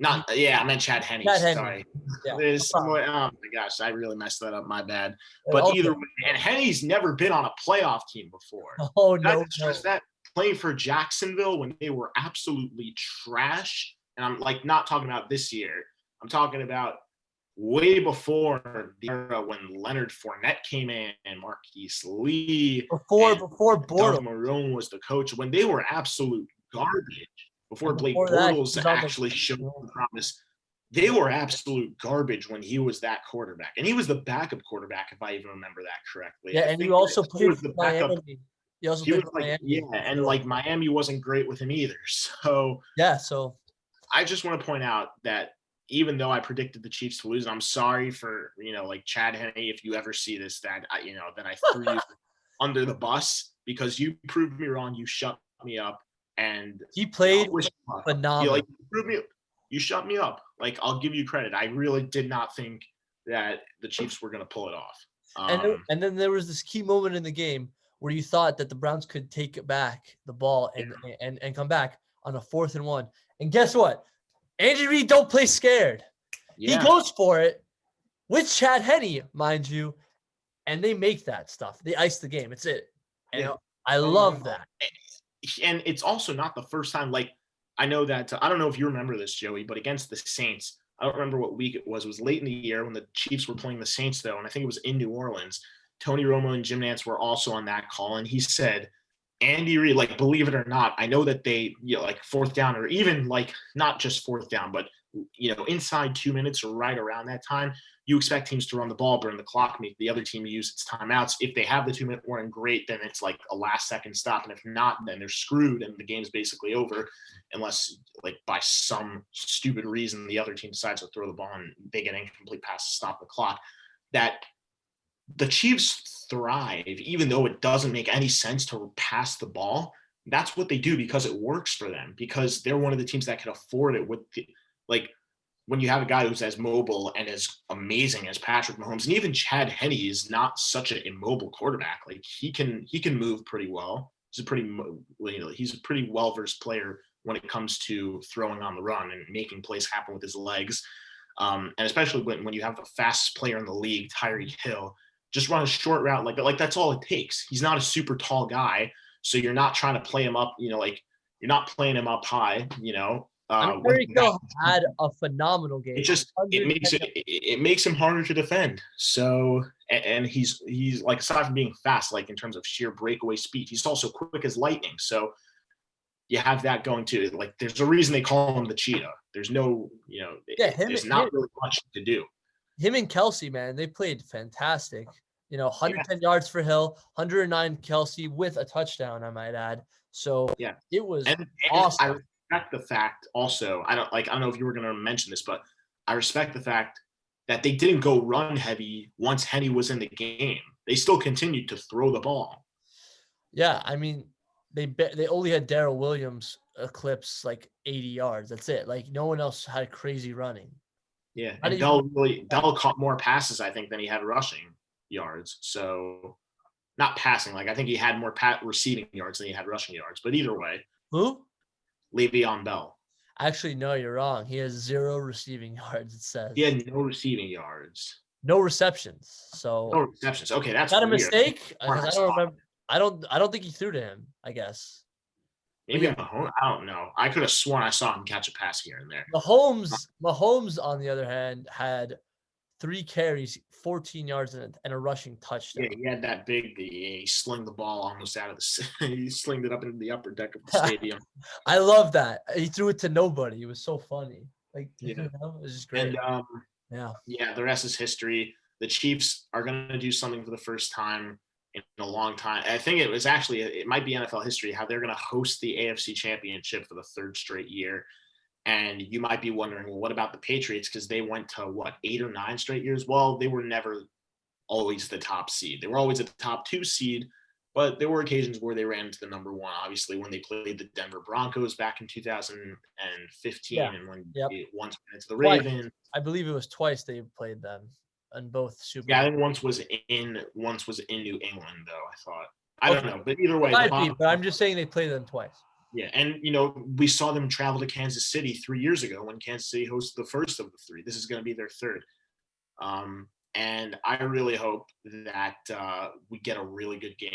I meant Chad Henne. Sorry. Yeah, oh my gosh, I really messed that up. My bad. But either way, and Henne's never been on a playoff team before. Oh no. That playing for Jacksonville when they were absolutely trash. And I'm like not talking about this year. I'm talking about way before the era when Leonard Fournette came in and Marquise Lee. Before Bortles. Doug Marrone was the coach, when they were absolute garbage. Before Blake Bortles actually showed the promise. They were absolute garbage when he was that quarterback. And he was the backup quarterback, if I even remember that correctly. Yeah, and you also played for Miami. He was like, and like Miami wasn't great with him either. So I just want to point out that even though I predicted the Chiefs to lose, and I'm sorry for, like Chad Henne, if you ever see this, that I threw you under the bus because you proved me wrong. You shut me up. And he played phenomenal. You shut me up. Like, I'll give you credit. I really did not think that the Chiefs were going to pull it off. And then there was this key moment in the game where you thought that the Browns could take back the ball and come back on a 4th and 1. And guess what? Andy Reid don't play scared. Yeah. He goes for it with Chad Henne, mind you, and they make that stuff. They ice the game. It's it. And I love that. And it's also not the first time. Like, I know that I don't know if you remember this, Joey, but against the Saints, I don't remember what week it was. It was late in the year when the Chiefs were playing the Saints, though, and I think it was in New Orleans. Tony Romo and Jim Nantz were also on that call, and he said, Andy Reid, like, believe it or not, I know that they, like 4th down, or even like not just 4th down, but inside 2 minutes or right around that time, you expect teams to run the ball, burn the clock, make the other team use its timeouts. If they have the 2-minute warning, great, then it's like a last-second stop. And if not, then they're screwed and the game's basically over, unless, like, by some stupid reason the other team decides to throw the ball and they get incomplete pass to stop the clock. That the Chiefs thrive, even though it doesn't make any sense to pass the ball. That's what they do because it works for them, because they're one of the teams that can afford it with when you have a guy who's as mobile and as amazing as Patrick Mahomes, and even Chad Henne is not such an immobile quarterback. Like, he can move pretty well. He's a pretty well-versed player when it comes to throwing on the run and making plays happen with his legs. And especially when you have the fastest player in the league, Tyreek Hill, just run a short route like that's all it takes. He's not a super tall guy, so you're not trying to play him up, like you're not playing him up high, Tyreek Hill had a phenomenal game. It makes him harder to defend. So, and he's like, aside from being fast, like in terms of sheer breakaway speed, he's also quick as lightning. So you have that going too. Like, there's a reason they call him the cheetah. There's no, there's not really much to do. Him and Kelsey, man, they played fantastic. 110 yards for Hill, 109 Kelsey with a touchdown, I might add. So it was awesome. I respect the fact also, I don't know if you were going to mention this, but I respect the fact that they didn't go run heavy once Henny was in the game. They still continued to throw the ball. Yeah, I mean, they only had Darrell Williams eclipse like 80 yards. That's it. Like, no one else had crazy running. Yeah, and Dell caught more passes, I think, than he had rushing yards. So, not passing. Like, I think he had more receiving yards than he had rushing yards. But either way. Who? Le'Veon Bell. Actually, no, you're wrong. He has 0 receiving yards, it says. He had no receiving yards. No receptions. So no receptions. Okay, that's that a mistake? Because I don't remember. I don't think he threw to him, I guess. Maybe I don't know. I could have sworn I saw him catch a pass here and there. Mahomes, on the other hand, had 3 carries, 14 yards, and a rushing touchdown. Yeah, he had that big. He slinged the ball almost out of the. He slinged it up into the upper deck of the stadium. I love that. He threw it to nobody. It was so funny. Like, it was just great. And the rest is history. The Chiefs are going to do something for the first time in a long time. I think it might be NFL history how they're going to host the AFC Championship for the 3rd straight year. And you might be wondering, well, what about the Patriots? Because they went to 8 or 9 straight years. Well, they were never always the top seed. They were always a top 2 seed, but there were occasions where they ran into the number 1. Obviously, when they played the Denver Broncos back in 2015, and when they once went into the Ravens. I believe it was twice they played them in both Super Bowls. Yeah, I think once was in New England, though. I thought. I don't know, but either way, but I'm just saying they played them twice. Yeah, and we saw them travel to Kansas City 3 years ago when Kansas City hosted the first of the 3. This is going to be their 3rd. And I really hope that we get a really good game.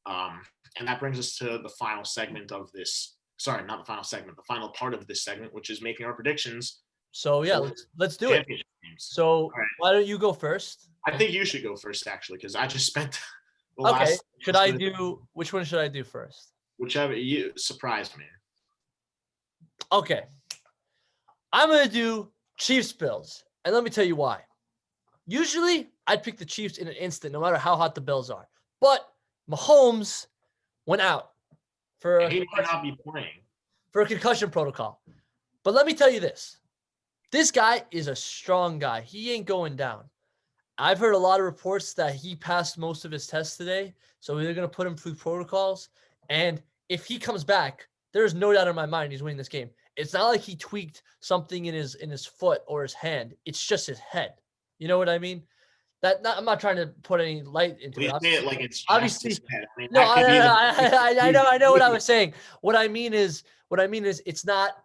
And that brings us to the final segment of this. Sorry, not the final segment. The final part of this segment, which is making our predictions. So let's do it. Games. So why don't you go first? I think you should go first, actually, because I just spent the last. Okay. Which one should I do first? Whichever you surprised me. Okay. I'm going to do Chiefs Bills. And let me tell you why. Usually, I'd pick the Chiefs in an instant, no matter how hot the Bills are. But Mahomes went out he might not be playing for a concussion protocol. But let me tell you this. This guy is a strong guy. He ain't going down. I've heard a lot of reports that he passed most of his tests today. So they're going to put him through protocols. And if he comes back, there's no doubt in my mind he's winning this game. It's not like he tweaked something in his foot or his hand. It's just his head. You know what I mean? I'm not trying to put any light into it. Say it like it's obviously his head. I mean, no. I know what I was saying. What I mean is it's not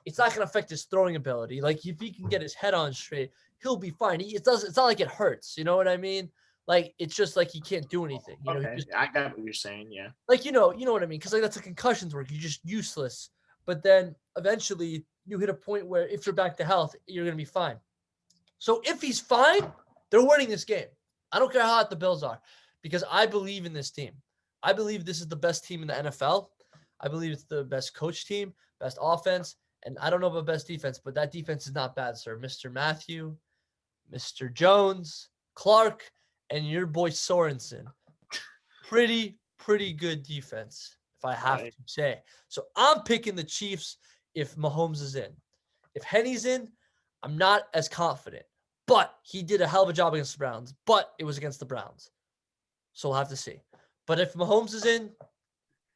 going to affect his throwing ability. Like, if he can get his head on straight, he'll be fine. It's not like it hurts. You know what I mean? Like, it's just like he can't do anything. I got what you're saying. Yeah. Like, you know what I mean? Because that's a concussions work. You're just useless. But then eventually you hit a point where if you're back to health, you're going to be fine. So if he's fine, they're winning this game. I don't care how hot the Bills are, because I believe in this team. I believe this is the best team in the NFL. I believe it's the best coach team, best offense, and I don't know about best defense, but that defense is not bad, sir. Mr. Matthew, Mr. Jones, Clark, and your boy Sorensen. Pretty good defense, if I have to say. So I'm picking the Chiefs if Mahomes is in. If Henny's in, I'm not as confident. But he did a hell of a job against the Browns. But it was against the Browns. So we'll have to see. But if Mahomes is in,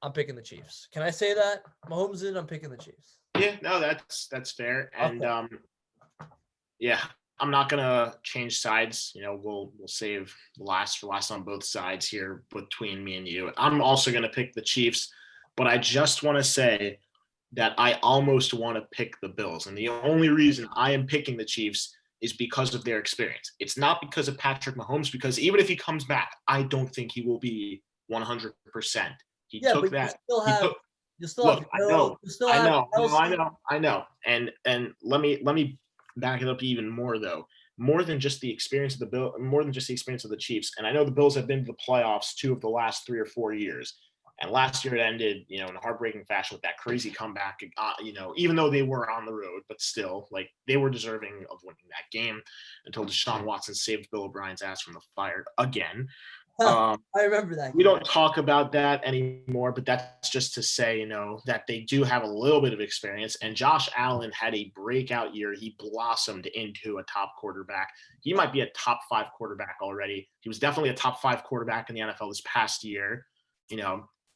I'm picking the Chiefs. Can I say that? Mahomes is in, I'm picking the Chiefs. Yeah, no, that's fair. And I'm not gonna change sides. We'll save the last for last on both sides here between me and you. I'm also gonna pick the Chiefs, but I just want to say that I almost want to pick the Bills, and the only reason I am picking the Chiefs is because of their experience. It's not because of Patrick Mahomes, because even if he comes back, I don't think he will be 100%. He Yeah, took but that. you still have Hill, you still have Kelsey. I know. And let me back it up even more though. More than just the experience of the Chiefs. And I know the Bills have been to the playoffs 2 of the last 3 or 4 years. And last year it ended, in a heartbreaking fashion with that crazy comeback, even though they were on the road, but still, like, they were deserving of winning that game until Deshaun Watson saved Bill O'Brien's ass from the fire again. I remember that. We don't talk about that anymore, but that's just to say, that they do have a little bit of experience. And Josh Allen had a breakout year. He blossomed into a top quarterback. He might be a top 5 quarterback already. He was definitely a top 5 quarterback in the NFL this past year,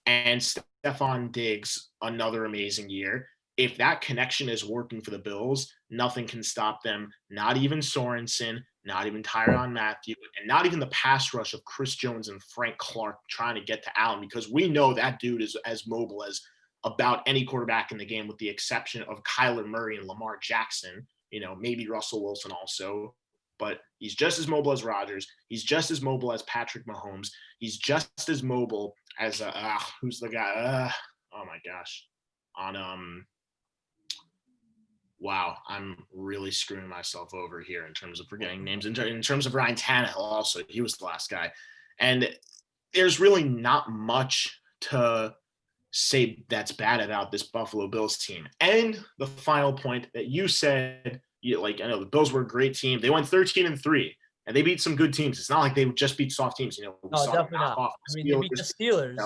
and Stephon Diggs, another amazing year. If that connection is working for the Bills, nothing can stop them. Not even Sorensen, not even Tyrann Mathieu, and not even the pass rush of Chris Jones and Frank Clark trying to get to Allen, because we know that dude is as mobile as about any quarterback in the game, with the exception of Kyler Murray and Lamar Jackson, maybe Russell Wilson also. But he's just as mobile as Rodgers. He's just as mobile as Patrick Mahomes. He's just as mobile as who's the guy? Oh my gosh, wow, I'm really screwing myself over here in terms of forgetting names. In terms of Ryan Tannehill, also, he was the last guy. And there's really not much to say that's bad about this Buffalo Bills team. And the final point that you said, I know the Bills were a great team. They went 13-3, and they beat some good teams. It's not like they just beat soft teams. No, definitely not. They beat the Steelers.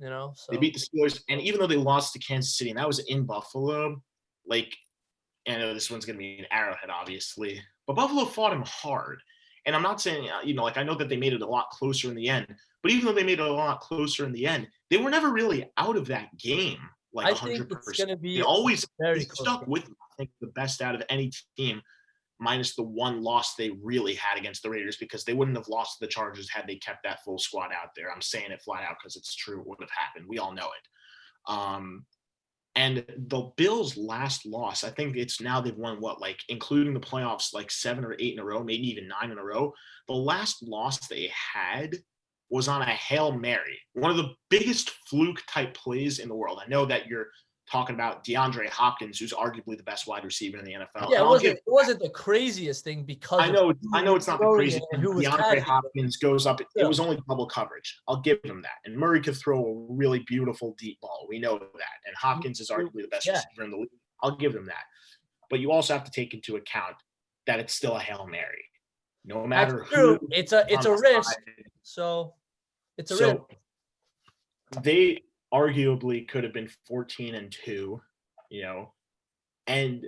So. They beat the Steelers, and even though they lost to Kansas City, and that was in Buffalo, I know this one's going to be an Arrowhead, obviously, but Buffalo fought him hard. And I'm not saying, I know that they made it a lot closer in the end, but even though they made it a lot closer in the end, they were never really out of that game, 100%. I think it's going to be they always very stuck with, I think, the best out of any team, minus the one loss they really had against the Raiders, because they wouldn't have lost to the Chargers had they kept that full squad out there. I'm saying it flat out because it's true. It would have happened. We all know it. And the Bills' last loss, I think it's now they've won including the playoffs, 7 or 8 in a row, maybe even 9 in a row. The last loss they had was on a Hail Mary, one of the biggest fluke type plays in the world. I know that you're talking about DeAndre Hopkins, who's arguably the best wide receiver in the NFL. Yeah, it wasn't the craziest thing because I know it's not the craziest thing. DeAndre Hopkins goes up. It was only double coverage. I'll give him that. And Murray could throw a really beautiful deep ball. We know that. And Hopkins is arguably the best receiver in the league. I'll give them that. But you also have to take into account that it's still a Hail Mary. No matter who. It's a risk. So it's a risk. They arguably could have been 14-2, and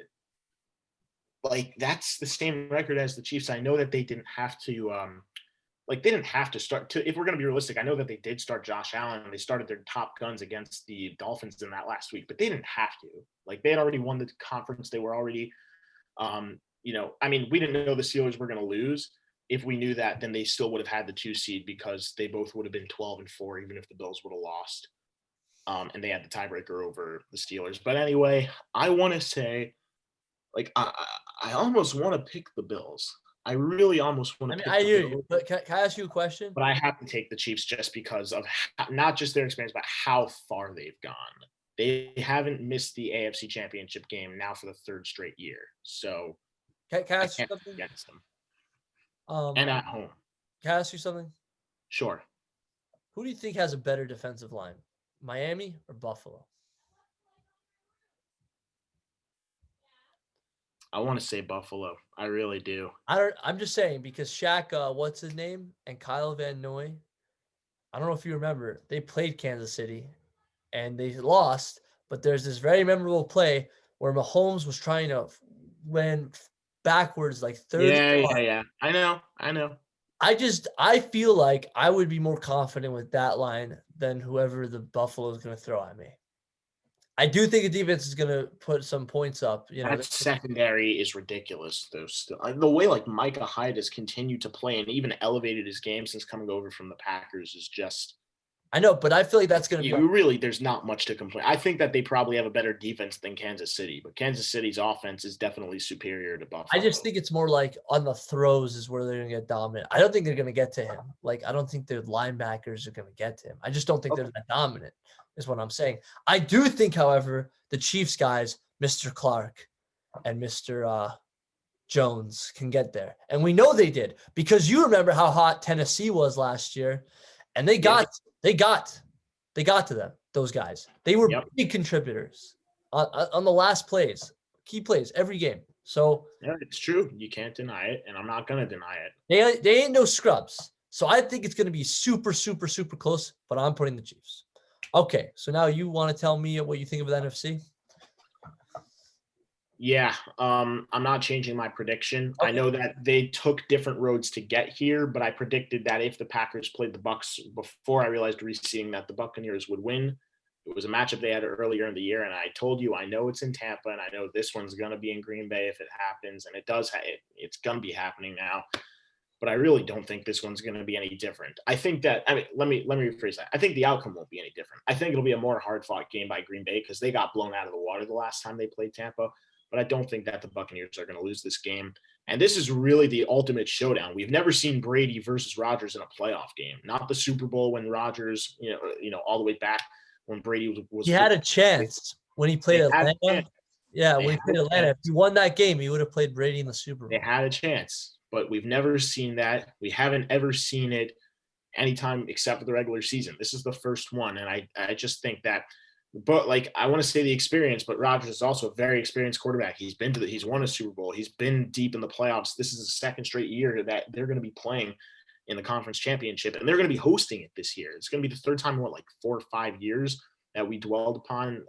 that's the same record as the Chiefs. I know that they didn't have to start if we're going to be realistic. I know that they did start Josh Allen, and they started their top guns against the Dolphins in that last week, but they didn't have to. They had already won the conference. They were already, we didn't know the Steelers were going to lose. If we knew that, then they still would have had the 2 seed, because they both would have been 12-4, even if the Bills would have lost. And they had the tiebreaker over the Steelers. But anyway, I want to say, I almost want to pick the Bills. I really almost want to pick the Bills. I hear you, but can I ask you a question? But I have to take the Chiefs just because of not just their experience, but how far they've gone. They haven't missed the AFC Championship game now for the 3rd straight year. So can I ask you something? Against them. And at home. Can I ask you something? Sure. Who do you think has a better defensive line, Miami or Buffalo? I want to say Buffalo. I really do. I'm just saying, because Shaq, what's his name, and Kyle Van Noy, I don't know if you remember, they played Kansas City and they lost, but there's this very memorable play where Mahomes was trying to went backwards 30 yards. Yeah. I know. I feel like I would be more confident with that line than whoever the Buffalo is going to throw at me. I do think the defense is going to put some points up. That secondary is ridiculous, though. Still, the way Micah Hyde has continued to play and even elevated his game since coming over from the Packers is just I know, but I feel like that's going to be. There's not much to complain. I think that they probably have a better defense than Kansas City, but Kansas City's offense is definitely superior to Buffalo. I just think it's more like on the throws is where they're going to get dominant. I don't think they're going to get to him. Like, I don't think their linebackers are going to get to him. I just don't think they're that dominant is what I'm saying. I do think, however, the Chiefs guys, Mr. Clark and Mr. Jones can get there. And we know they did because you remember how hot Tennessee was last year and they got to them, those guys. They were big contributors on the last plays, key plays every game. So yeah, it's true. You can't deny it, and I'm not going to deny it. They ain't no scrubs. So I think it's going to be super, super, super close, but I'm putting the Chiefs. Okay, so now you want to tell me what you think of the NFC? Yeah, I'm not changing my prediction. Okay. I know that they took different roads to get here, but I predicted that if the Packers played the Bucs before I realized reseeing that the Buccaneers would win. It was a matchup they had earlier in the year, and I told you I know it's in Tampa, and I know this one's going to be in Green Bay if it happens, and it does. It's going to be happening now, but I really don't think this one's going to be any different. I think that let me rephrase that. I think the outcome won't be any different. I think it'll be a more hard-fought game by Green Bay because they got blown out of the water the last time they played Tampa. But I don't think that the Buccaneers are going to lose this game. And this is really the ultimate showdown. We've never seen Brady versus Rodgers in a playoff game. Not the Super Bowl when Rodgers, all the way back when Brady was. He had a chance when he played Atlanta. Yeah, when he played Atlanta. If he won that game, he would have played Brady in the Super Bowl. They had a chance, but we've never seen that. We haven't ever seen it anytime except for the regular season. This is the first one, and I just think that. But I want to say the experience, but Rodgers is also a very experienced quarterback. He's won a Super Bowl. He's been deep in the playoffs. This is the second straight year that they're going to be playing in the conference championship, and they're going to be hosting it this year. It's going to be the third time in 4 or 5 years that we dwelled upon,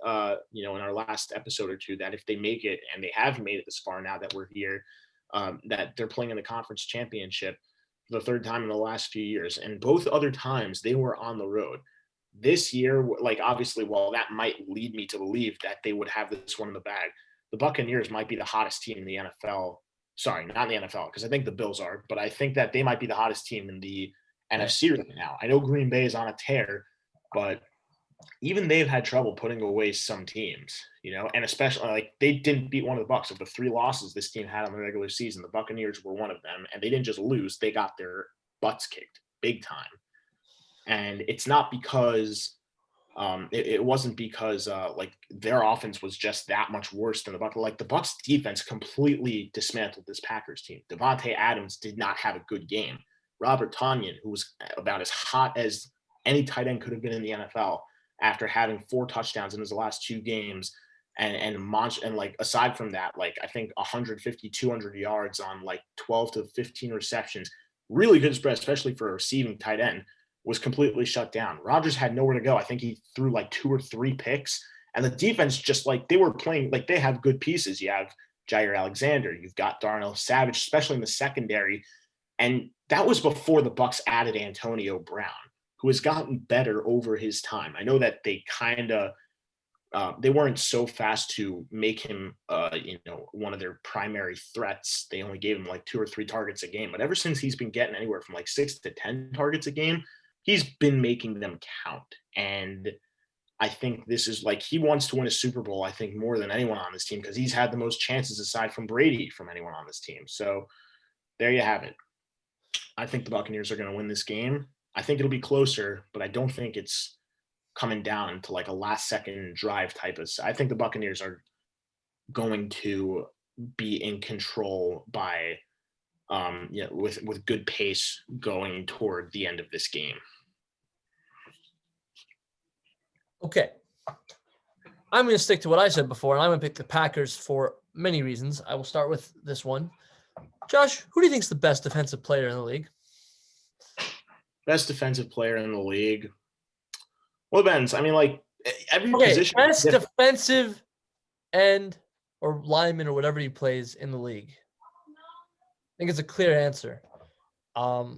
in our last episode or two, that if they make it, and they have made it this far now that we're here, that they're playing in the conference championship for the third time in the last few years. And both other times they were on the road. This year, obviously, while that might lead me to believe that they would have this one in the bag, the Buccaneers might be the hottest team in the NFL. Sorry, not in the NFL, because I think the Bills are, but I think that they might be the hottest team in the NFC right now. I know Green Bay is on a tear, but even they've had trouble putting away some teams, and especially they didn't beat one of the Bucs. Of the 3 losses this team had on the regular season, the Buccaneers were one of them, and they didn't just lose; they got their butts kicked big time. And it's not because it wasn't because their offense was just that much worse than the Bucs. The Bucs defense completely dismantled this Packers team. Devontae Adams did not have a good game. Robert Tonyan, who was about as hot as any tight end could have been in the NFL after having 4 touchdowns in his last 2 games, and aside from that, I think 150, 200 yards on 12 to 15 receptions, really good spread, especially for a receiving tight end, was completely shut down. Rodgers had nowhere to go. I think he threw 2 or 3 picks, and the defense just they were playing they have good pieces. You have Jair Alexander, you've got Darnell Savage, especially in the secondary, and that was before the Bucs added Antonio Brown, who has gotten better over his time. I know that they they weren't so fast to make him one of their primary threats. They only gave him 2 or 3 targets a game, but ever since he's been getting anywhere from 6 to 10 targets a game, he's been making them count. And I think this is he wants to win a Super Bowl, I think, more than anyone on this team, because he's had the most chances aside from Brady from anyone on this team. So there you have it. I think the Buccaneers are going to win this game. I think it'll be closer, but I don't think it's coming down to a last second drive type of. I think the Buccaneers are going to be in control by with good pace going toward the end of this game. Okay. I'm going to stick to what I said before, and I'm going to pick the Packers for many reasons. I will start with this one. Josh, who do you think is the best defensive player in the league? Best defensive player in the league? Well, it depends. I mean, every position. Best defensive end or lineman or whatever he plays in the league. I think it's a clear answer. I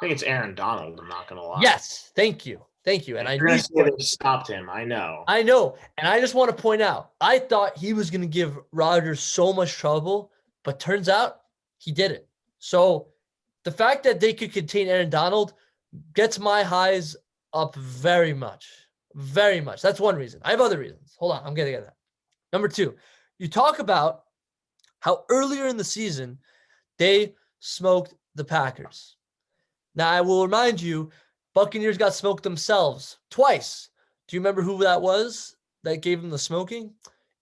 think it's Aaron Donald. I'm not going to lie. Yes. Thank you. And I knew stopped him. I know. And I just want to point out, I thought he was going to give Rodgers so much trouble, but turns out he didn't. So the fact that they could contain Aaron Donald gets my highs up very much. Very much. That's one reason. I have other reasons. Hold on. I'm going to get that. Number two, you talk about how earlier in the season they smoked the Packers. Now, I will remind you, Buccaneers got smoked themselves twice. Do you remember who that was that gave them the smoking?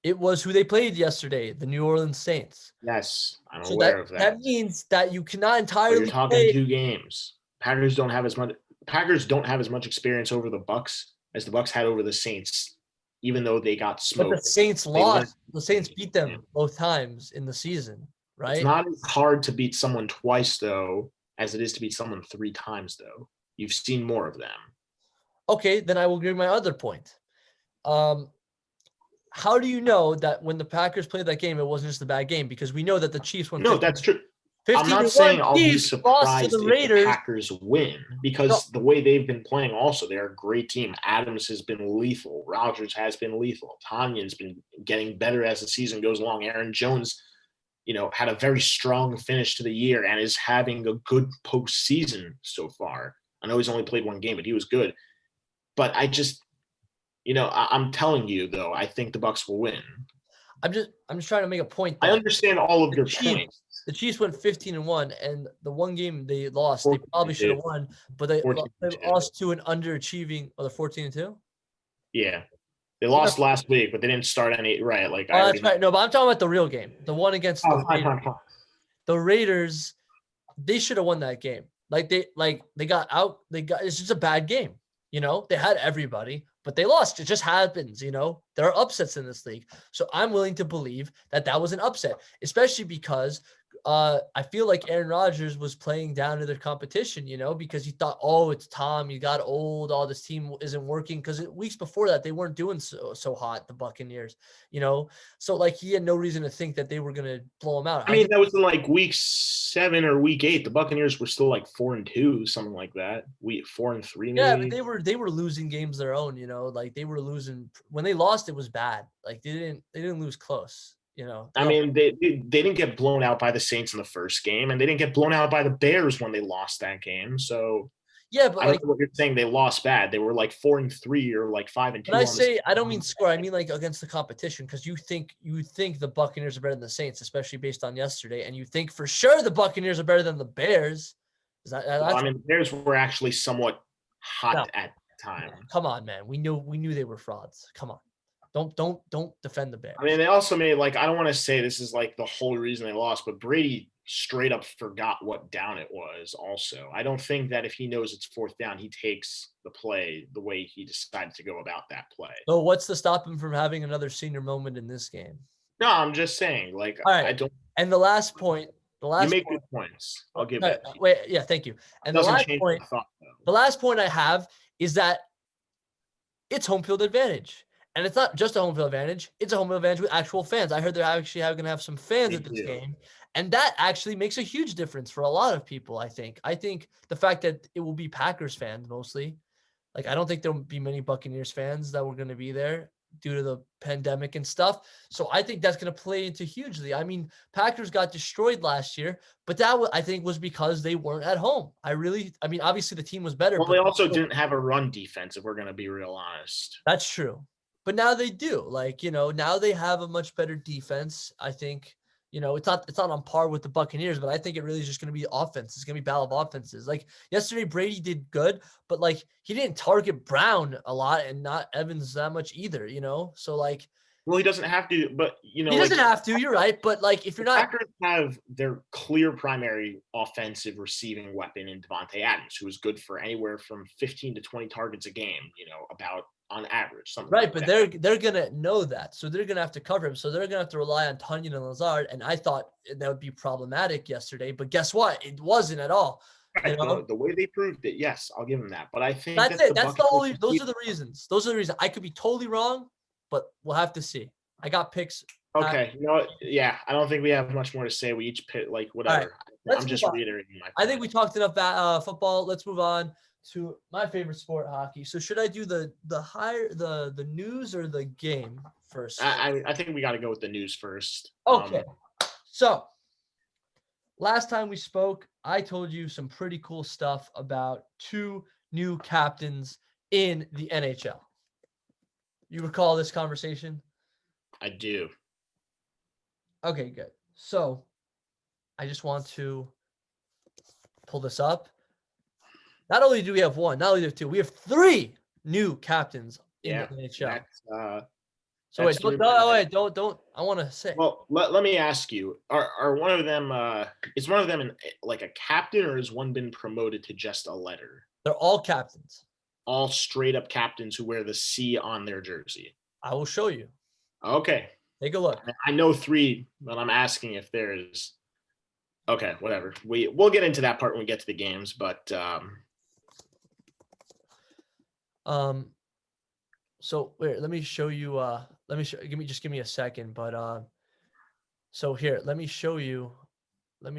It was who they played yesterday, the New Orleans Saints. Yes, I'm So aware of that. That means that you cannot But entirely you're talking play. 2 games. Packers don't have as much experience over the Bucs as the Bucs had over the Saints, even though they got smoked. But the Saints They lost. went- The Saints beat them both times in the season, right? It's not as hard to beat someone twice, though, as it is to beat someone 3 times, though. You've seen more of them. Okay, then I will give my other point. How do you know that when the Packers played that game, it wasn't just a bad game? Because we know that the Chiefs went. No, that's true. I'm 15-1 not saying I'll be Chiefs lost surprised to the if Raiders. the Packers win, because the way they've been playing also, they're a great team. Adams has been lethal. Rodgers has been lethal. Tanyan's been getting better as the season goes along. Aaron Jones, had a very strong finish to the year and is having a good postseason so far. I know he's only played 1 game, but he was good. But I just, I'm telling you, though, I think the Bucs will win. I'm just trying to make a point. I understand all of your points. The Chiefs went 15-1, and the one game they lost, they probably should have won, but they lost to an underachieving. Oh, they're 14-2. Yeah, they lost last week, but they didn't start any right. Like, that's right. No, but I'm talking about the real game, the one against the Raiders. The Raiders, they should have won that game. They got out. It's just a bad game. They had everybody, but they lost. It just happens. There are upsets in this league. So I'm willing to believe that was an upset, especially because I feel like Aaron Rodgers was playing down to their competition, because he thought, oh, it's Tom. You got old. All this team isn't working. Because weeks before that, they weren't doing so hot, the Buccaneers, So, he had no reason to think that they were going to blow him out. I mean, that was in week 7 or week 8. The Buccaneers were still 4-2, something like that. 4-3 maybe. Yeah, but they were losing games their own, they were losing. When they lost, it was bad. They didn't lose close. I mean, they didn't get blown out by the Saints in the first game, and they didn't get blown out by the Bears when they lost that game. So yeah, but I don't know what you're saying. They lost bad. They were 4-3 or 5-2. When I say I don't mean score, I mean against the competition, because you think the Buccaneers are better than the Saints, especially based on yesterday, and you think for sure the Buccaneers are better than the Bears. The Bears were actually somewhat hot at the time. Come on, man. We knew they were frauds. Come on. Don't defend the Bears. I mean, they also made I don't want to say this is the whole reason they lost, but Brady straight up forgot what down it was also. I don't think that if he knows it's 4th down, he takes the play the way he decided to go about that play. So what's to stop him from having another senior moment in this game? No, I'm just saying, all right. I don't. And the last point. You make good points. I'll give that. Wait, yeah, thank you. And the last point I have is that it's home field advantage. And it's not just a home field advantage. It's a home field advantage with actual fans. I heard they're actually going to have some fans at this game. And that actually makes a huge difference for a lot of people, I think. I think the fact that it will be Packers fans mostly. I don't think there'll be many Buccaneers fans that were going to be there due to the pandemic and stuff. So I think that's going to play into hugely. I mean, Packers got destroyed last year, but that I think was because they weren't at home. Obviously the team was better. Well, they also didn't have a run defense, if we're going to be real honest. That's true. But now they do. Now they have a much better defense. I think, it's not on par with the Buccaneers, but I think it really is just going to be offense. It's going to be battle of offenses. Yesterday, Brady did good, but he didn't target Brown a lot and not Evans that much either, So well, he doesn't have to, but he doesn't have to. You're right, but if you're not, Packers have their clear primary offensive receiving weapon in Devontae Adams, who is good for anywhere from 15 to 20 targets a game. About on average, something right. Like but that. they're gonna know that, so they're gonna have to cover him. So they're gonna have to rely on Tunyon and Lazard, and I thought that would be problematic yesterday, but guess what? It wasn't at all. Right. The way they proved it, yes, I'll give them that. But I think that's it. That's the only. Those are the reasons. Those are the reasons. I could be totally wrong, but we'll have to see. I got picks. Okay. Yeah, I don't think we have much more to say. We each pick whatever. Right, I'm just reiterating my point. I think we talked enough football. Let's move on to my favorite sport, hockey. So should I do the news or the game first? I think we got to go with the news first. Okay. So last time we spoke, I told you some pretty cool stuff about 2 new captains in the NHL. You recall this conversation? I do. Okay, good. So I just want to pull this up. Not only do we have one, not only do we have two, we have three new captains in the NHL. So wait, don't. I want to say. Well, let me ask you: Are one of them? Is one of them like a captain, or has one been promoted to just a letter? They're all captains. All straight up captains who wear the C on their jersey. I will show you. Okay. Take a look. I know three, but I'm asking if there's. Okay, whatever. We'll get into that part when we get to the games, but. So wait, let me show you. Give me a second. But so here, let me show you. Give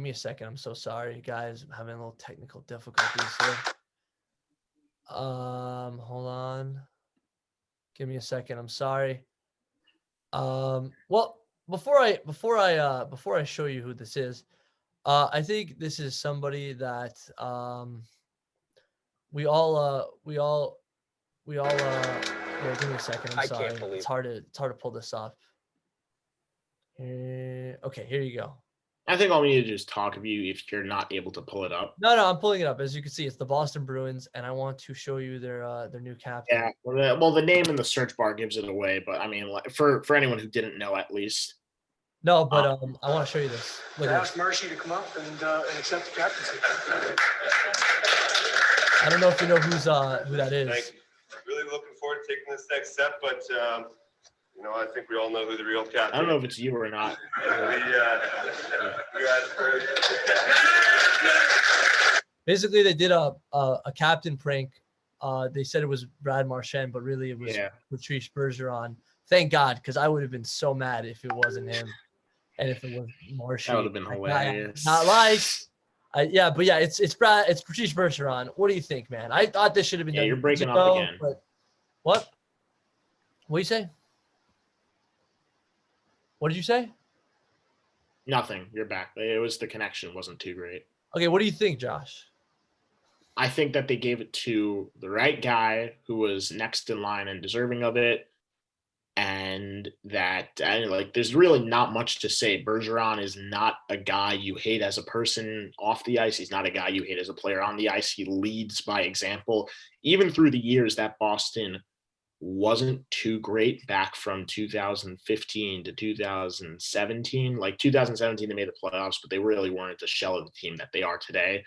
me a second. I'm so sorry, guys. I'm having a little technical difficulties here. Hold on. Give me a second. I'm sorry. Well, before I show you who this is, I think this is somebody that we all yeah, give me a second. I'm sorry. It's hard to pull this off. Okay, here you go. I think all we need to do is talk of you if you're not able to pull it up. No, I'm pulling it up. As you can see, it's the Boston Bruins, and I want to show you their new captain. Yeah, well, the name in the search bar gives it away, but I mean, for anyone who didn't know, at least. No, but I want to show you this. Look, ask Marshy to come up and accept the captaincy. I don't know if you know who that is. Thank you. Really looking forward to taking this next step, but I think we all know who the real captain is. I don't know if it's you or not. Basically, they did a captain prank. They said it was Brad Marchand, but really it was Patrice Bergeron. Thank God, because I would have been so mad if it wasn't him, and if it was Marchand. That would have been hilarious. Not like, it's Patrice Bergeron. What do you think, man? I thought this should have been done. You're breaking up again. But what? What do you say? What did you say? Nothing. You're back. It was the connection wasn't too great. Okay, what do you think, Josh? I think that they gave it to the right guy who was next in line and deserving of it. And there's really not much to say. Bergeron is not a guy you hate as a person off the ice. He's not a guy you hate as a player on the ice. He leads by example. Even through the years that Boston wasn't too great, back from 2015 to 2017. Like 2017, they made the playoffs, but they really weren't the shell of the team that they are today.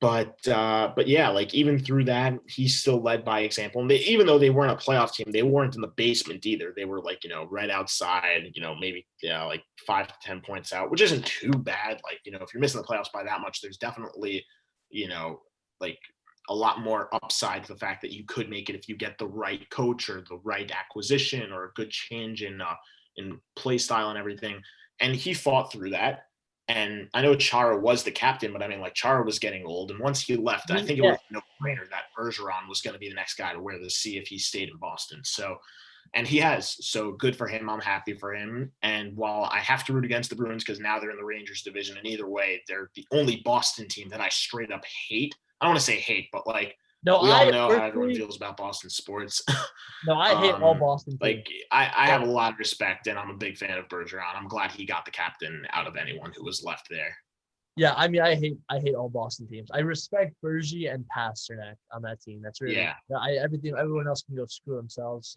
But yeah, like even through that, he's still led by example. And even though they weren't a playoff team, they weren't in the basement either. They were like, right outside, maybe like 5 to 10 points out, which isn't too bad. Like, if you're missing the playoffs by that much, there's definitely, like a lot more upside to the fact that you could make it if you get the right coach or the right acquisition or a good change in play style and everything. And he fought through that. And I know Chara was the captain, but I mean, like Chara was getting old. And once he left, I think it was no brainer that Bergeron was going to be the next guy to wear the C if he stayed in Boston. So, and he has. So good for him. I'm happy for him. And while I have to root against the Bruins because now they're in the Rangers division, and either way, they're the only Boston team that I straight up hate. I don't want to say hate, but like, we all know how everyone feels about Boston sports. No, I hate all Boston teams. Like, I have a lot of respect, and I'm a big fan of Bergeron. I'm glad he got the captain out of anyone who was left there. Yeah, I mean, I hate all Boston teams. I respect Bergie and Pasternak on that team. That's really everyone else can go screw themselves,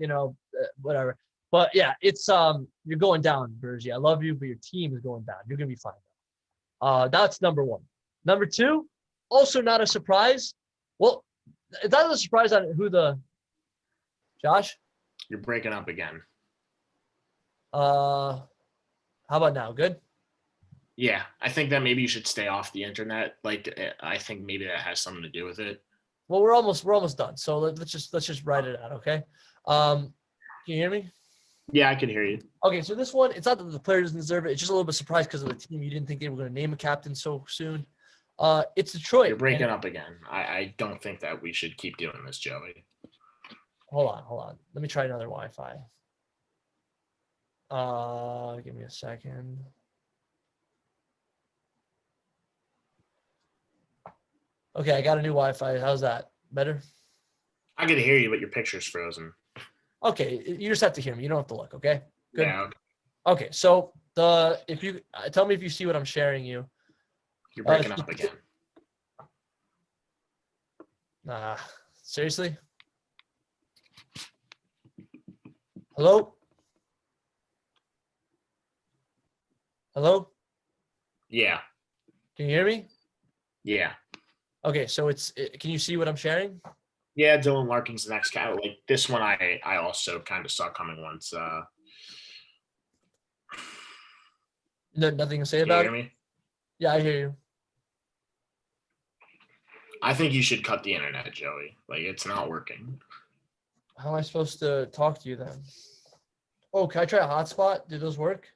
whatever. But yeah, it's you're going down, Bergie. I love you, but your team is going down. You're gonna be fine. That's number one. Number two, also not a surprise. Well, it's not a surprise on who the Josh. You're breaking up again. How about now? Good. Yeah, I think that maybe you should stay off the internet. Like, I think maybe that has something to do with it. Well, we're almost done. So let's just write it out, okay? Can you hear me? Yeah, I can hear you. Okay, so this one, it's not that the player doesn't deserve it. It's just a little bit surprised because of the team. You didn't think they were going to name a captain so soon. It's Detroit. You're breaking up again. I don't think that we should keep doing this, Joey. Hold on. Let me try another Wi-Fi. Give me a second. Okay, I got a new Wi-Fi. How's that? Better? I can hear you, but your picture's frozen. Okay, you just have to hear me. You don't have to look, okay? Good. Yeah, okay. Okay, so if you tell me if you see what I'm sharing you. You're breaking up again. Nah, seriously? Hello? Hello? Yeah, Can you hear me? yeah. Okay, so can you see what I'm sharing? Yeah, Dylan Larkin's the next guy. Like this one, I also kind of saw coming once. No, nothing to say Can you about hear it? me? Yeah, I hear you. I think you should cut the internet, Joey. Like it's not working. How am I supposed to talk to you then? Oh, can I try a hotspot? Did those work?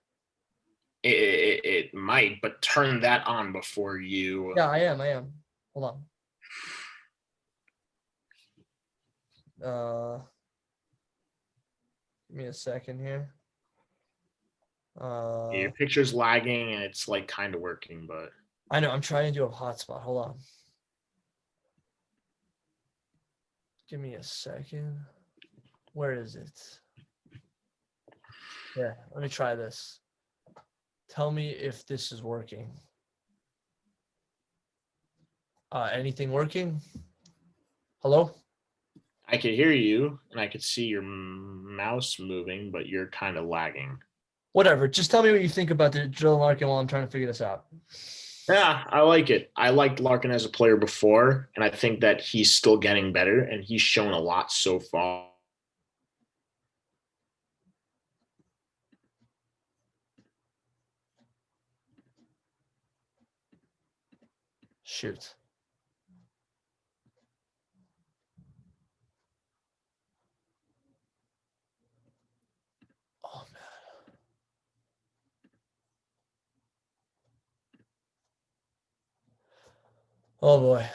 It might, but turn that on before you. Yeah, I am. Hold on. Give me a second here. Your picture's lagging and it's like kind of working, but I know I'm trying to do a hotspot. Hold on. Give me a second. Where is it? Yeah, let me try this. Tell me if this is working. Anything working? Hello? I could hear you and I could see your mouse moving, but you're kind of lagging. Whatever. Just tell me what you think about the Joe Larkin while I'm trying to figure this out. Yeah, I like it. I liked Larkin as a player before, and I think that he's still getting better, and he's shown a lot so far. Shoot. Oh, man. Oh, boy.